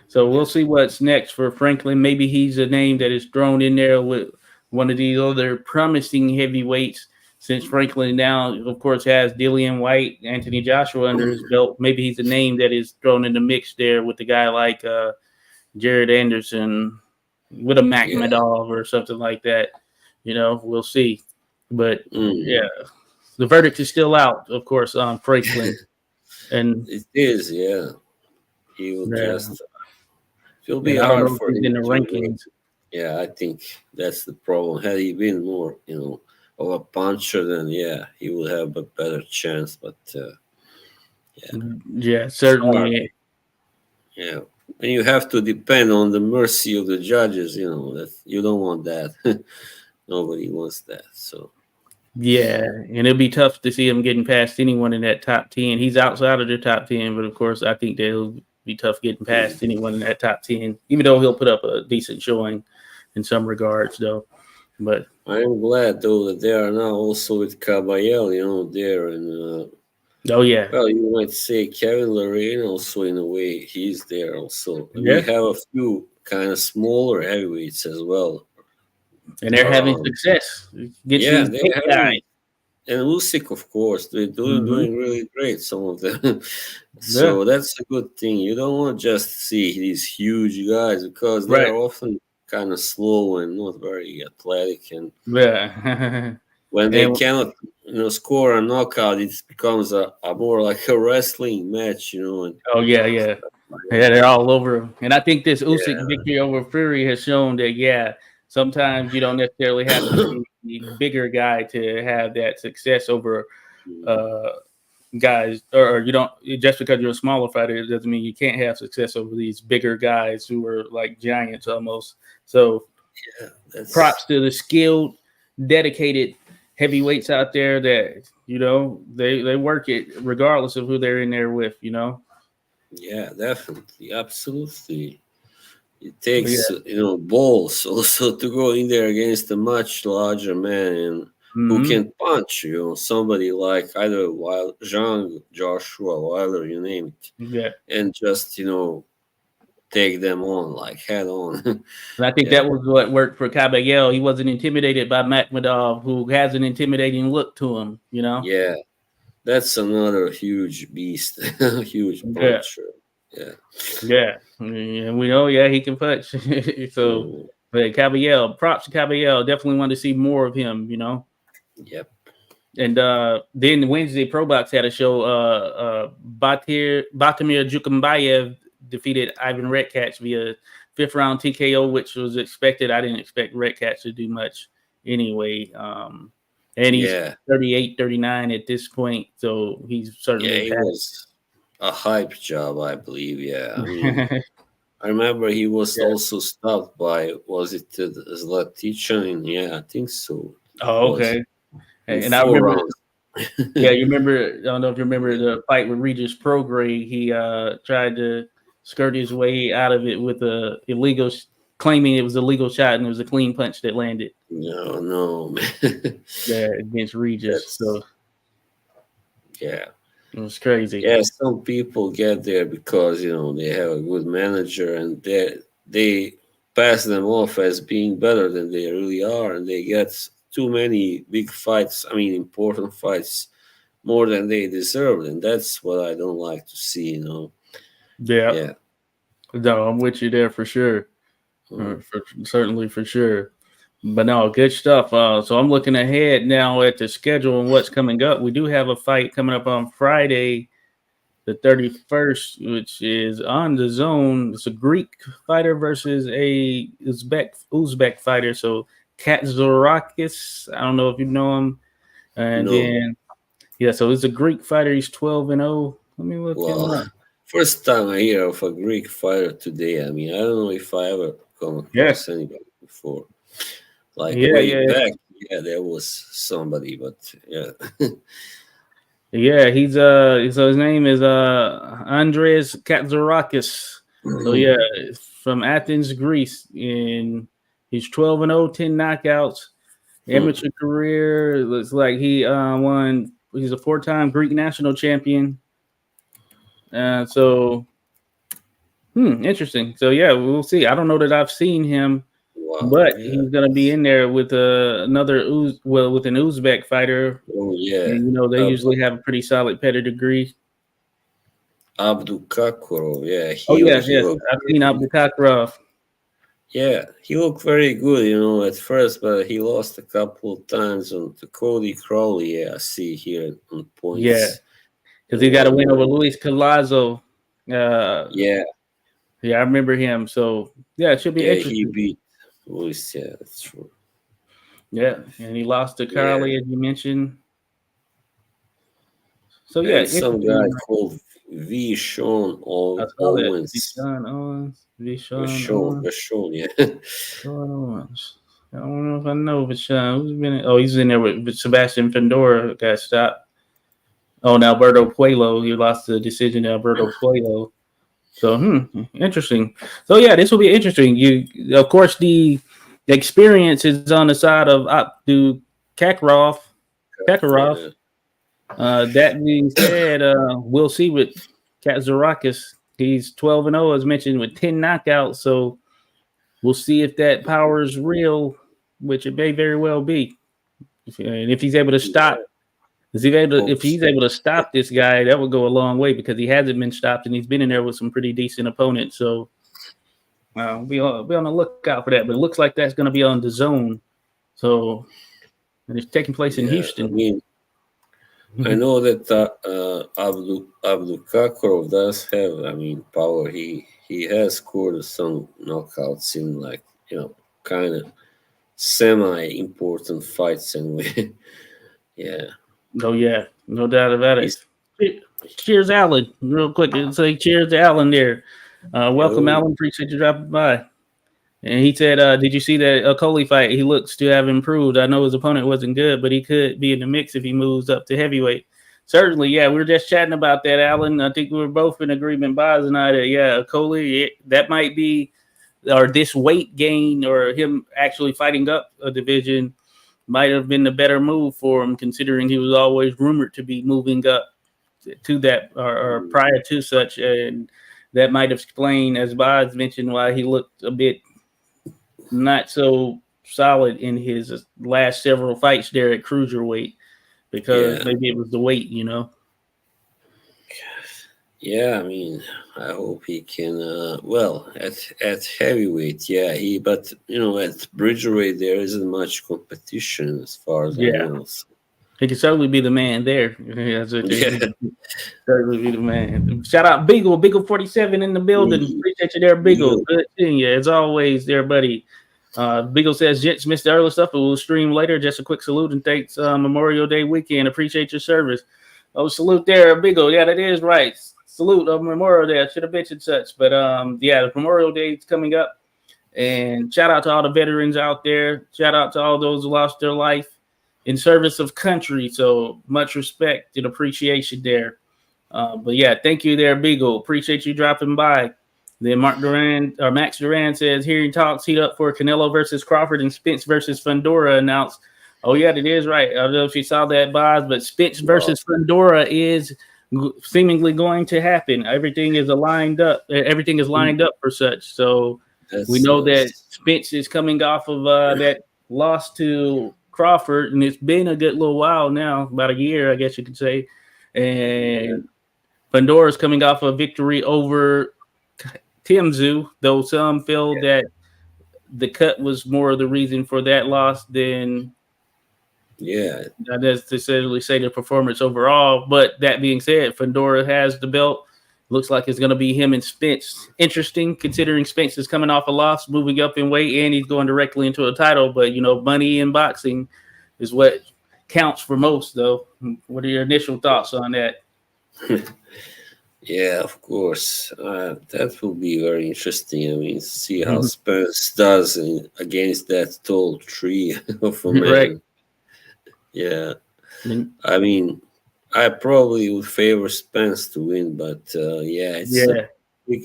so we'll yeah, see what's next for Franklin. Maybe he's a name that is thrown in there with one of these other promising heavyweights. Since Franklin now, of course, has Dillian White, Anthony Joshua under his belt, maybe he's a name that is thrown in the mix there with a guy like Jared Anderson, with a Mac yeah. Madov or something like that. We'll see. But Mm. yeah, the verdict is still out, of course, on Franklin. And It is, yeah. He will yeah, just. It'll be and I don't hard know if for he's him in the to make. rankings. Yeah, I think that's the problem. Had he been more, of a puncher, then yeah, he would have a better chance. But yeah, Yeah, it's hard. certainly. Yeah, and you have to depend on the mercy of the judges. That you don't want that. Nobody wants that. So Yeah, and it'll be tough to see him getting past anyone in that top 10. He's outside of the top 10, but of course, I think that it'll be tough getting mm. past anyone in that top 10, even though he'll put up a decent showing in some regards, though. But I am glad though that they are now also with Caballel, there and. oh, yeah. Well, you might say Kevin Lorraine also in a way he's there also. We Yeah. have a few kind of smaller heavyweights as well And they're having around. success against Yeah, these they're big guys. having and Usyk, of course, they're Hmm. doing really great. Some of them, Yeah. so that's a good thing. You don't want to just see these huge guys because they Right. are often kind of slow and not very athletic. And Yeah. when they and cannot, score a knockout, it becomes a more like a wrestling match, And oh, yeah, yeah. stuff like Yeah, that. they're all over him. And I think this Usyk Yeah. victory over Fury has shown that, yeah, sometimes you don't necessarily have to be the bigger guy to have that success over Mm, uh, guys, or you don't just because you're a smaller fighter, it doesn't mean you can't have success over these bigger guys who are like giants almost. So yeah, that's props to the skilled, dedicated heavyweights out there that they work it regardless of who they're in there with. yeah, definitely, absolutely. It Yeah. takes balls also to go in there against a much larger man and who Hmm. can punch. Somebody like either Zhang, Joshua, Wilder, you name it, Yeah. and just take them on like head on. And I think Yeah, that was what worked for Caballero. He wasn't intimidated by Makhmedov, who has an intimidating look to him, you know? yeah, that's another huge beast, huge Yeah. puncher. Yeah. Yeah. And we know, yeah, he can punch. So, Mm, but Caballero, props to Caballero. Definitely want to see more of him, you know? yep. And then Wednesday, Pro Box had a show. Batamir Jukumbayev defeated Ivan Redkach via fifth round TKO, which was expected. I didn't expect Redkach to do much anyway. And he's Yeah. 38, 39 at this point, so he's Yeah, certainly it past. was a hype job, I believe. Yeah, I mean, I remember he was Yeah. also stopped by, was it Zlatican? Yeah, I think so. It Oh, was okay. in And I four remember, rounds. yeah, you remember, I don't know if you remember Yeah. the fight with Regis Prograis. He tried to skirt his way out of it with claiming it was a legal shot, and it was a clean punch that landed. No, no, man. Yeah, against Regis. That's So yeah. it was crazy. Yeah, some people get there because they have a good manager and they pass them off as being better than they really are, and they get too many big fights. I mean, important fights more than they deserve, and that's what I don't like to see. Yeah. Yeah. No, I'm with you there for sure. Mm. Certainly for sure. But no, good stuff. So I'm looking ahead now at the schedule and what's coming up. We do have a fight coming up on Friday, the 31st, which is on the zone. It's a Greek fighter versus a Uzbek fighter. So Katzorakis, I don't know if you know him. And No. then yeah, so it's a Greek fighter. He's 12-0. Let me look him Well, up. first time I hear of a Greek fighter today. I mean, I don't know if I ever come Yeah, across anybody before. Like yeah, way yeah, back, yeah, there was somebody, but yeah. yeah. He's so his name is Andreas Katsarakis. So yeah, from Athens, Greece, and he's 12-0, 10 knockouts. Hmm. Amateur career looks like he won. He's a four-time Greek national champion. So interesting. So yeah, we'll see. I don't know that I've seen him, Wow, but yeah. he's gonna be in there with with an Uzbek fighter. Oh, yeah. And they usually have a pretty solid pedigree. Abdul Kakurov, yeah, Oh he yes, he yes. looked I've seen very, Abdulkakrov. yeah, he looked very good, at first, but he lost a couple of times on to Cody Crowley. Yeah, I see here on Yeah, points because and he got a one win over more. Luis Colazo. Uh, Yeah, yeah, I remember him. So yeah, it should be yeah, he interesting. beat Luis. Yeah, that's true. Yeah, and he lost to Yeah, Carly as you mentioned. So yeah, and some guy interesting. called V. Sean I saw that. Owens. Deshaun Owens. Deshaun Vashon, Owens. Vashon, yeah. Deshaun Owens. I don't know if I know Deshaun. Who's been? Oh, he's in there with Sebastian Fendora. Got stopped. Oh, and Alberto Puello. He lost the decision to Alberto Puello. So, interesting. So, yeah, this will be interesting. Of course, the experience is on the side of Abdu Kakarov. Kakarov. Yeah. That being said, we'll see with Katzarakis. He's 12-0, as mentioned, with 10 knockouts. So, we'll see if that power is real, which it may very well be. And if he's able to stop, Yeah, if hope he's so. able to stop this guy, that would go a long way because he hasn't been stopped and he's been in there with some pretty decent opponents. So, be on the lookout for that. But it looks like that's going to be on the zone. So, and it's taking place in Yeah, I Houston. mean, I know that Abdul Kakurov does have, I mean, power. He has scored some knockouts in like kind of semi-important fights anyway. Yeah, Oh yeah, no doubt about it. he's Cheers, Alan. Real quick, say cheers to Alan there. Welcome, yo, Alan. Appreciate you dropping by. And he said, "Did you see that Coley fight? He looks to have improved. I know his opponent wasn't good, but he could be in the mix if he moves up to heavyweight." Certainly, yeah. We were just chatting about that, Alan. I think we were both in agreement, Boz and I, that yeah, Coley, that might be or this weight gain or him actually fighting up a division might have been the better move for him, considering he was always rumored to be moving up to that or prior to such, and that might explain, as Boz mentioned, why he looked a bit not so solid in his last several fights there at cruiserweight, because Yeah, maybe it was the weight. yeah. I mean, I hope he can. Well, at heavyweight, yeah. But at bridgerweight, there isn't much competition as far as I Yeah, know. So, he could certainly be the man there. Yeah, so yeah. he could certainly be the man. Shout out Beagle 47 in the building. Appreciate you there, Beagle. You Good seeing you as always, there, buddy. Beagle says, Jets missed the early stuff, but we'll stream later. Just a quick salute and thanks Memorial Day weekend. Appreciate your service. Oh, salute there, Beagle. Yeah, that is right. Salute of Memorial Day. I should have mentioned such. But yeah, the Memorial Day is coming up. And shout out to all the veterans out there. Shout out to all those who lost their life in service of country. So much respect and appreciation there. But yeah, thank you there, Beagle. Appreciate you dropping by. Then Max Duran says, hearing talks heat up for Canelo versus Crawford and Spence versus Fundora announced. Oh yeah, that is right. I don't know if you saw that, Boz, but Spence versus Fundora is seemingly going to happen. Everything is lined up. Everything is lined up for such. So we know that Spence is coming off of that loss to Crawford, and it's been a good little while now, about a year, I guess you could say. And Pandora's coming off a victory over Timzu, though some feel that the cut was more of the reason for that loss than not necessarily say the performance overall. But that being said, Fundora has the belt. Looks like it's going to be him and Spence. Interesting, considering Spence is coming off a loss, moving up in weight, and he's going directly into a title. But, money in boxing is what counts for most, though. What are your initial thoughts on that? Yeah, of course. That will be very interesting. I mean, see how Spence does against that tall tree of a man. Right. Yeah. I mean, I probably would favor Spence to win, but it's a big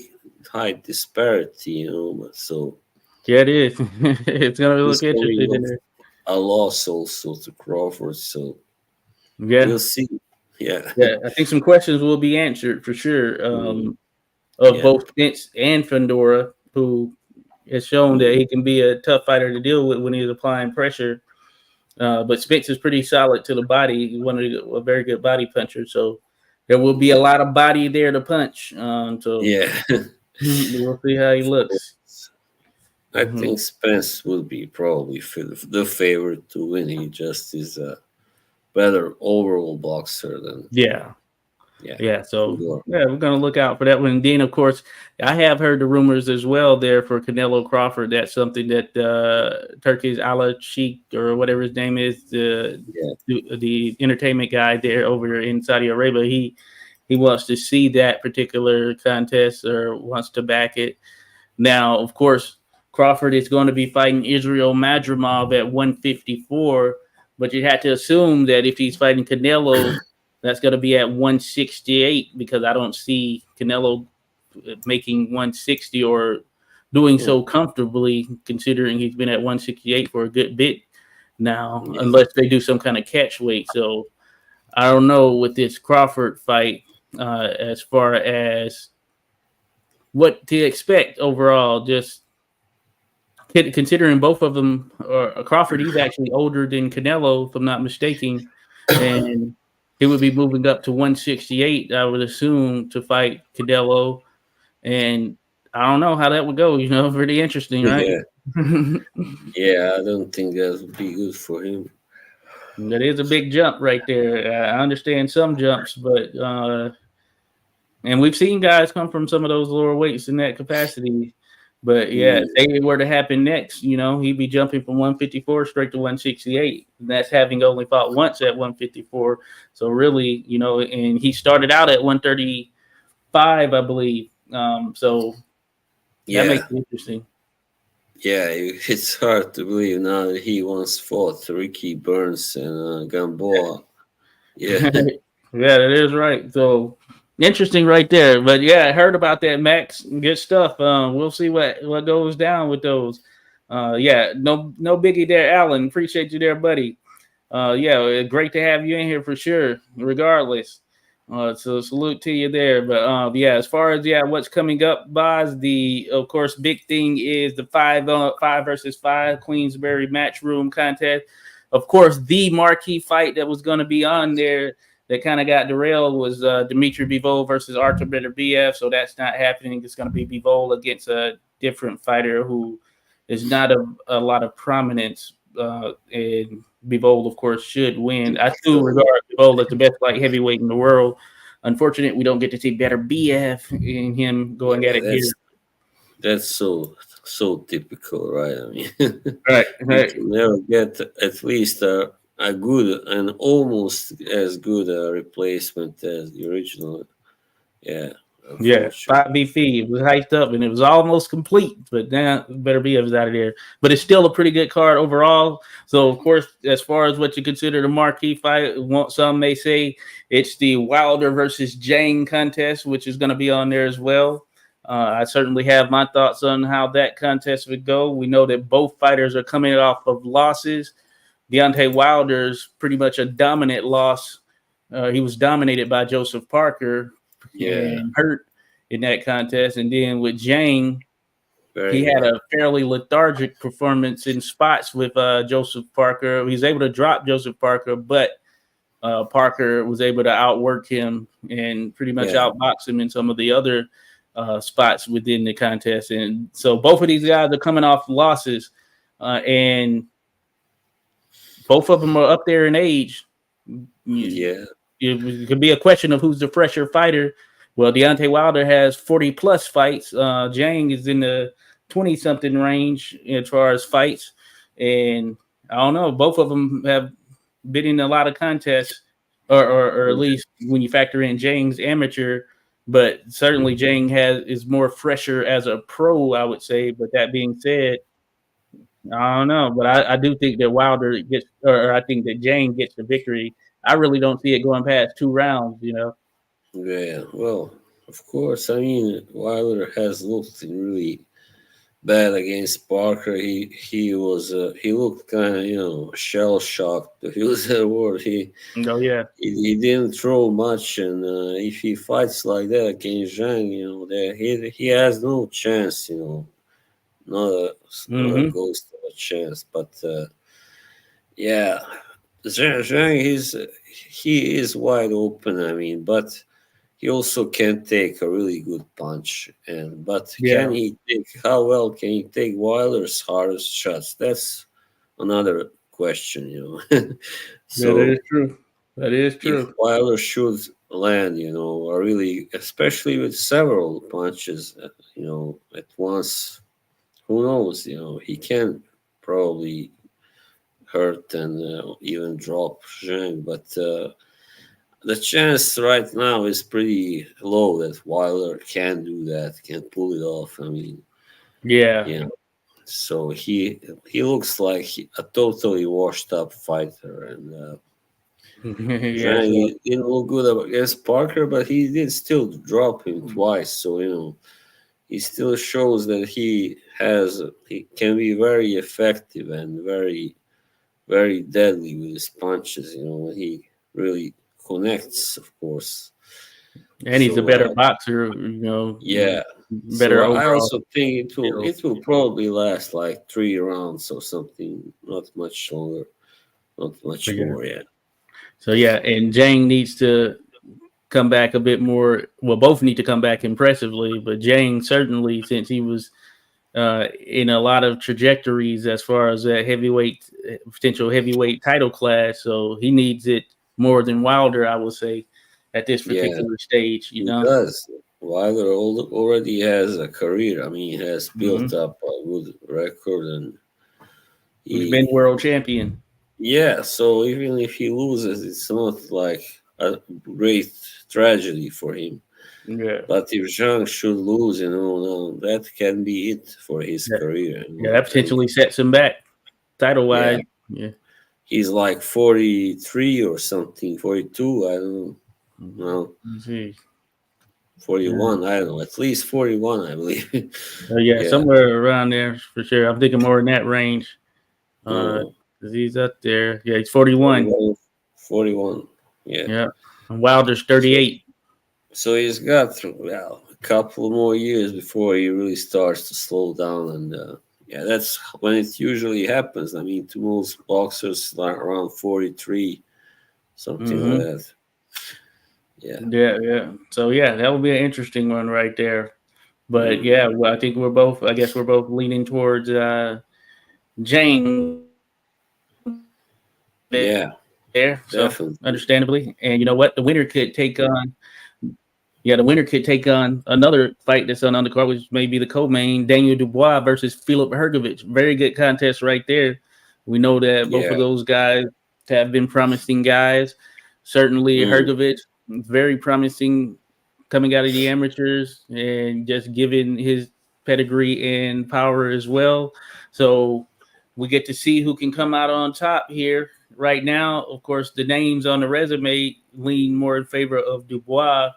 high disparity, So yeah, it is. It's gonna look interesting in there. A loss also to Crawford, so we'll see. Yeah, I think some questions will be answered for sure of both Spence and Fundora, who has shown that he can be a tough fighter to deal with when he's applying pressure. But Spence is pretty solid to the body. A very good body puncher. So there will be a lot of body there to punch. So we'll see how he looks. I think Spence will be probably the favorite to win. He just is a better overall boxer than So we're gonna look out for that one. And then of course I have heard the rumors as well there for Canelo Crawford. That's something that Turkey's Ala Sheikh or whatever his name is, the entertainment guy there over in Saudi Arabia. He wants to see that particular contest or wants to back it. Now, of course, Crawford is going to be fighting Israel Madrimov at 154, but you have to assume that if he's fighting Canelo, that's going to be at 168, because I don't see Canelo making 160 or doing so comfortably, considering he's been at 168 for a good bit now, unless they do some kind of catch weight. So I don't know with this Crawford fight as far as what to expect overall, just considering both of them. Crawford, he's actually older than Canelo, if I'm not mistaken, and he would be moving up to 168, I would assume, to fight Canelo. And I don't know how that would go. Pretty interesting, right? I don't think that would be good for him. That is a big jump right there. I understand some jumps, but and we've seen guys come from some of those lower weights in that capacity. But if it were to happen next, he'd be jumping from 154 straight to 168. And that's having only fought once at 154. So really, and he started out at 135, I believe. So that makes it interesting. Yeah, it's hard to believe now that he once fought Ricky Burns and Gamboa. Yeah. That is right. So Interesting right there. But yeah, I heard about that, Max. Good stuff. We'll see what goes down with those. Yeah, no biggie there, Alan. Appreciate you there, buddy. Yeah, great to have you in here for sure. Regardless, so salute to you there. But yeah, as far as what's coming up, Boz, the of course big thing is the five versus five Queensberry matchroom contest. Of course, the marquee fight that was going to be on there that kind of got derailed was Dimitri Bivol versus Arthur BF. So that's not happening. It's going to be Bivol against a different fighter who is not a lot of prominence. And Bivol, of course, should win. I still So regard Bivol as the best light heavyweight in the world. Unfortunately, we don't get to see better BF in him going at yeah, it here. that's so typical, right? I mean, Right, you right. can never get at least a good and almost as good a replacement as the original. Yeah, Yeah, unfortunately. 5 It was hyped up and it was almost complete, but now better be was out of there. But it's still a pretty good card overall. So, of course, as far as what you consider the marquee fight, some may say it's the Wilder versus Jane contest, which is going to be on there as well. I certainly have my thoughts on how that contest would go. We know that both fighters are coming off of losses. Deontay Wilder's pretty much a dominant loss. He was dominated by Joseph Parker Yeah, and hurt in that contest. And then with Jang, he very had well. a fairly lethargic performance in spots with Joseph Parker. He was able to drop Joseph Parker, but Parker was able to outwork him and pretty much Yeah, outbox him in some of the other spots within the contest. And so both of these guys are coming off losses, and both of them are up there in age. You, yeah, it could be a question of who's the fresher fighter. Well, Deontay Wilder has 40 plus fights. Jang is in the 20 something range as far as fights. And I don't know, both of them have been in a lot of contests, or at least when you factor in Jang's amateur. But certainly Jang is more fresher as a pro, I would say. But that being said, I don't know, but I do think that Wilder gets, or I think that Jane gets the victory. I really don't see it going past 2 rounds. yeah. Well, of course. I mean, Wilder has looked really bad against Parker. He looked kind of shell shocked. To use that word, Oh yeah. he didn't throw much, and if he fights like that against Zhang, that he has no chance. Not a not a Mm-hmm. ghost of a chance. But yeah, Zhang he is wide open. I mean, but he also can take a really good punch. And but can Yeah, he take how well can he take Wilder's hardest shots? That's another question. that is So true. That is if true. Wilder should land, or really, especially with several punches, at once, who knows? He can probably hurt and even drop Zhang, but the chance right now is pretty low that Wilder can do that, can pull it off. I mean, Yeah. you know, so he looks like a totally washed up fighter, and Yeah. Zhang So he didn't look good against Parker, but he did still drop him twice. So he still shows that he can be very effective and very deadly with his punches. When he really connects, of course. and he's a So better boxer. yeah. So Better I overall also think it will skills. it will probably last like 3 rounds or something, not much longer, not So much yeah. more. Yeah. So yeah, and Jang needs to come back a bit more. Well, both need to come back impressively, but Jang certainly, since he was in a lot of trajectories as far as that heavyweight potential heavyweight title class. So he needs it more than Wilder, I would say, at this Yeah, particular stage. he does. Wilder already has a career. I mean, he has built Mhm. up a good record, and He's been he world champion. yeah. So even if he loses, it's not like a great tragedy for him. Yeah, But if Zhang should lose, no, that can be it for his yeah, career. yeah. That And potentially sets him back title yeah, wise. Yeah. he's like 43 or something, 42. I don't know. Mhm. No, Let's see. Yeah. 41. I don't know, at least 41, I believe. Yeah, Yeah. somewhere around there for sure. I'm thinking more in that range. Uh, Mm, 'Cause he's up there. Yeah, he's 41. 41. 41. Yeah. Yeah. And Wilder's So, 38. so he's got well a couple more years before he really starts to slow down, and yeah, that's when it usually happens. I mean, to most boxers, like around 43, something like Hmm. that. Yeah. Yeah, yeah. So yeah, that would be an interesting one right there. But Mm, yeah, well, I think we're both. I guess we're both leaning towards Jang there. So understandably, definitely. and you know what, the winner could take on another fight that's on the undercard, which may be the co-main Daniel Dubois versus Philip Hergovich. Very good contest right there. We know that both of Yeah. those guys have been promising guys. Certainly, Mm, Hergovich, very promising coming out of the amateurs and just given his pedigree and power as well. So we get to see who can come out on top here. Right now, of course, the names on the resume lean more in favor of Dubois,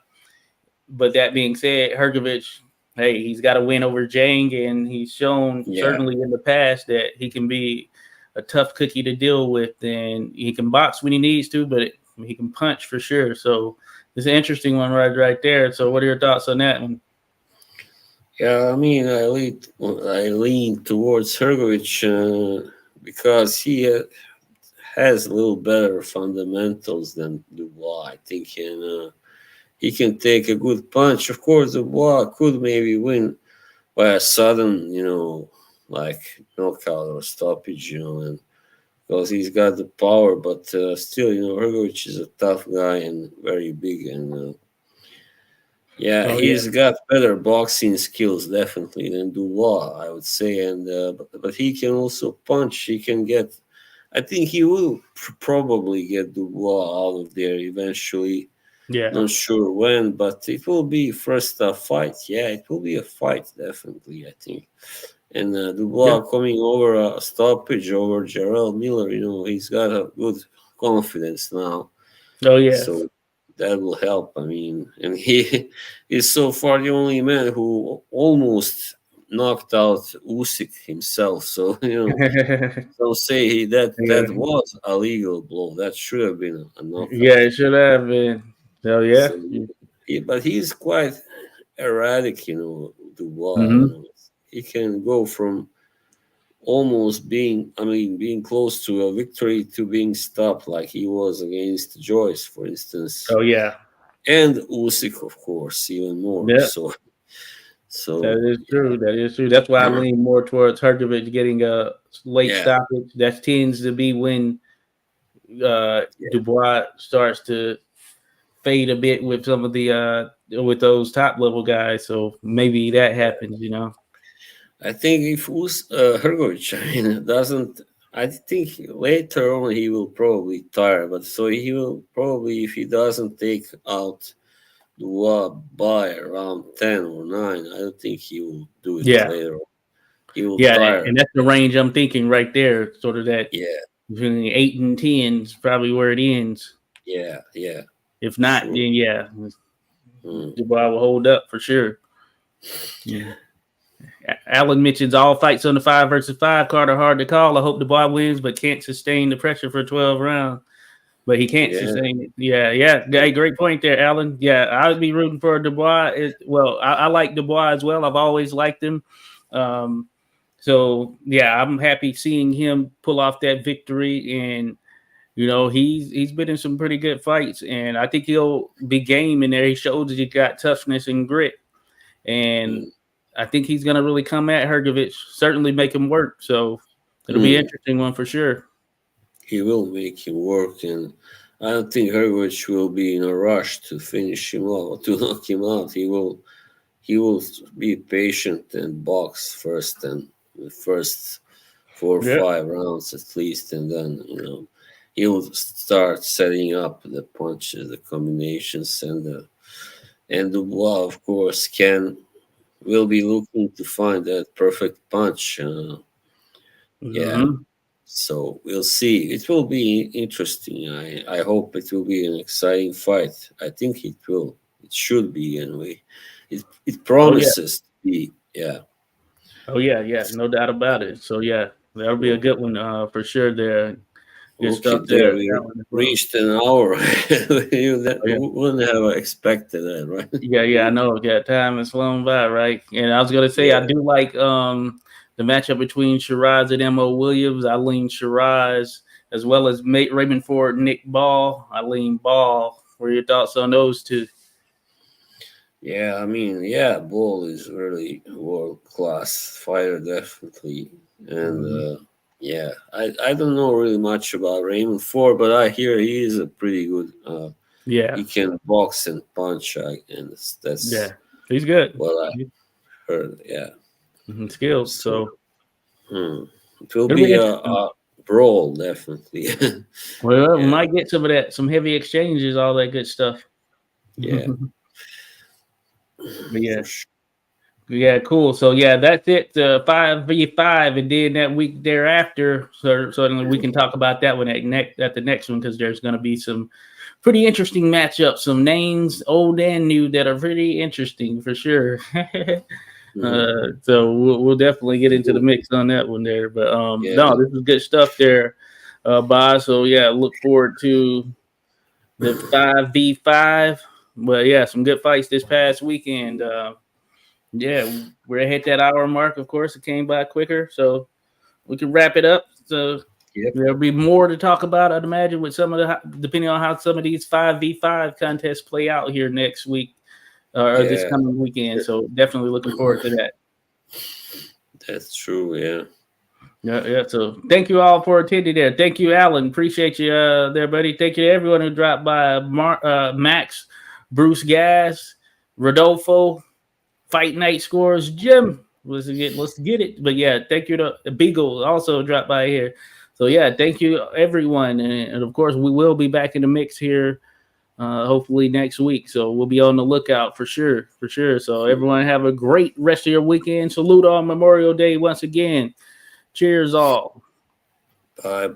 but that being said, Hergovich, hey, he's got a win over Jang, and he's shown yeah. certainly in the past that he can be a tough cookie to deal with, and he can box when he needs to, but he can punch for sure. So it's an interesting one right there. So what are your thoughts on that one? Yeah, I mean, I lean towards Hergovich because he has a little better fundamentals than Dubois. I think he can take a good punch. Of course, Dubois could maybe win by a sudden, like knockout or stoppage, and because he's got the power. But still, Hergovich is a tough guy and very big, and yeah, Oh yeah, he's got better boxing skills definitely than Dubois, I would say, and but he can also punch. He can get. I think he will probably get Dubois out of there eventually. yeah, Not sure when, but it will be first a fight. Yeah, it will be a fight definitely. I think. And yeah. Dubois coming over a stoppage over Gerald Miller, he's got a good confidence now, Oh yes, so that will help. I mean, and he is so far the only man who almost knocked out Usyk himself. So some say that yeah, was a legal blow. That should have been a yeah. knockout. It should have been. So yeah. So, but he's quite erratic, Dubois. Mm-hmm. He can go from almost being close to a victory to being stopped, like he was against Joyce, for instance, Oh yeah, and Usyk, of course, even more. yeah. That So is true. That is true. That's why I lean more towards Herkovich getting a late yeah, stoppage. That tends to be when yeah, Dubois starts to fade a bit with some of the with those top level guys. So maybe that yeah. happens. You know. I think if Hrgovic, I mean, doesn't. I think later on he will probably tire, but so he will probably, if he doesn't take out Dubois by around 10 or 9, I don't think he will do it Yeah. later on. He will Yeah, tire. and that's the range I'm thinking right there. Sort of that Yeah, between 8 and 10 is probably where it ends. yeah, If for not, sure. then yeah, Mm. Dubois will hold up for sure. Yeah. Allen mentions all fights on the 5 versus 5 card are hard to call. I hope Dubois wins, but can't sustain the pressure for 12 rounds. But he can't Yeah, sustain it. Yeah, yeah. Hey, great point there, Allen. Yeah, I would be rooting for Dubois. I like Dubois as well. I've always liked him. Um, so yeah, I'm happy seeing him pull off that victory. And he's been in some pretty good fights, and I think he'll be game in there. He shows that he got toughness and grit, and mm, I think he's gonna really come at Hergovich, certainly make him work. So it'll be an mm. interesting one for sure. He will make him work, and I don't think Hrgovic will be in a rush to finish him off, to knock him out. He will be patient and box first, and the first four or Yeah. 5 rounds at least, and then he'll start setting up the punches, the combinations, and Dubois, of course, can will be looking to find that perfect punch. Yeah, Hmm. so we'll see. It will be interesting. I hope it will be an exciting fight. I think it will. It should be anyway. It Oh yeah. promises to be. Yeah. Oh yeah, yeah, no doubt about it. So yeah, that'll be a Well, good one for sure. There, good okay, stuff there there. we That one as well. reached an hour. Oh, yeah. Wouldn't have expected that, right? Yeah, yeah, I know. Yeah, time has flown by, right? And I was gonna say I Yeah, do like the matchup between Shiraz and Mo Williams. I lean Shiraz as well as Raymond Ford, Nick Ball. I lean Ball. What are your thoughts on those two? yeah. I mean, yeah, Bull is really a world class fighter, definitely, and Mhm. yeah, I don't know really much about Raymond Ford, but I hear he is a pretty good. Yeah, He can box and punch, and that's yeah, he's good. what I heard. Yeah, Skilled. so So hmm, it will it'll be be interesting. a brawl, definitely. Well, we Yeah, might get some of that, some heavy exchanges, all that good stuff. yeah, But yeah, for sure. yeah, cool. So yeah, that's it. 5v5, and then that week thereafter, so we can talk about that one at the next one because there's going to be some pretty interesting matchups, some names old and new that are pretty interesting for sure. Mhm. So we'll definitely get into the mix on that one there. But no, Yeah, this is good stuff there, Boz. So yeah, look forward to the 5v5. But yeah, some good fights this past weekend. Yeah, we're hit that hour mark. Of course, it came by quicker, so we can wrap it up. So yep, there'll be more to talk about, I'd imagine, with some of depending on how some of these 5v5 contests play out here next week or this yeah. coming weekend. So definitely looking forward to that. That's true. Yeah, Yeah, yeah. So thank you all for attending there. Thank you, Alan. Appreciate you there, buddy. Thank you to everyone who dropped by. Max, Bruce Gas, Rodolfo, Fight Night Scores, Jim. Let's get it. But yeah, thank you to Beagle also dropped by here. So yeah, thank you everyone, and of course we will be back in the mix here hopefully next week. So we'll be on the lookout for sure, for sure. So everyone have a great rest of your weekend. Salute on Memorial Day once again. Cheers all. bye.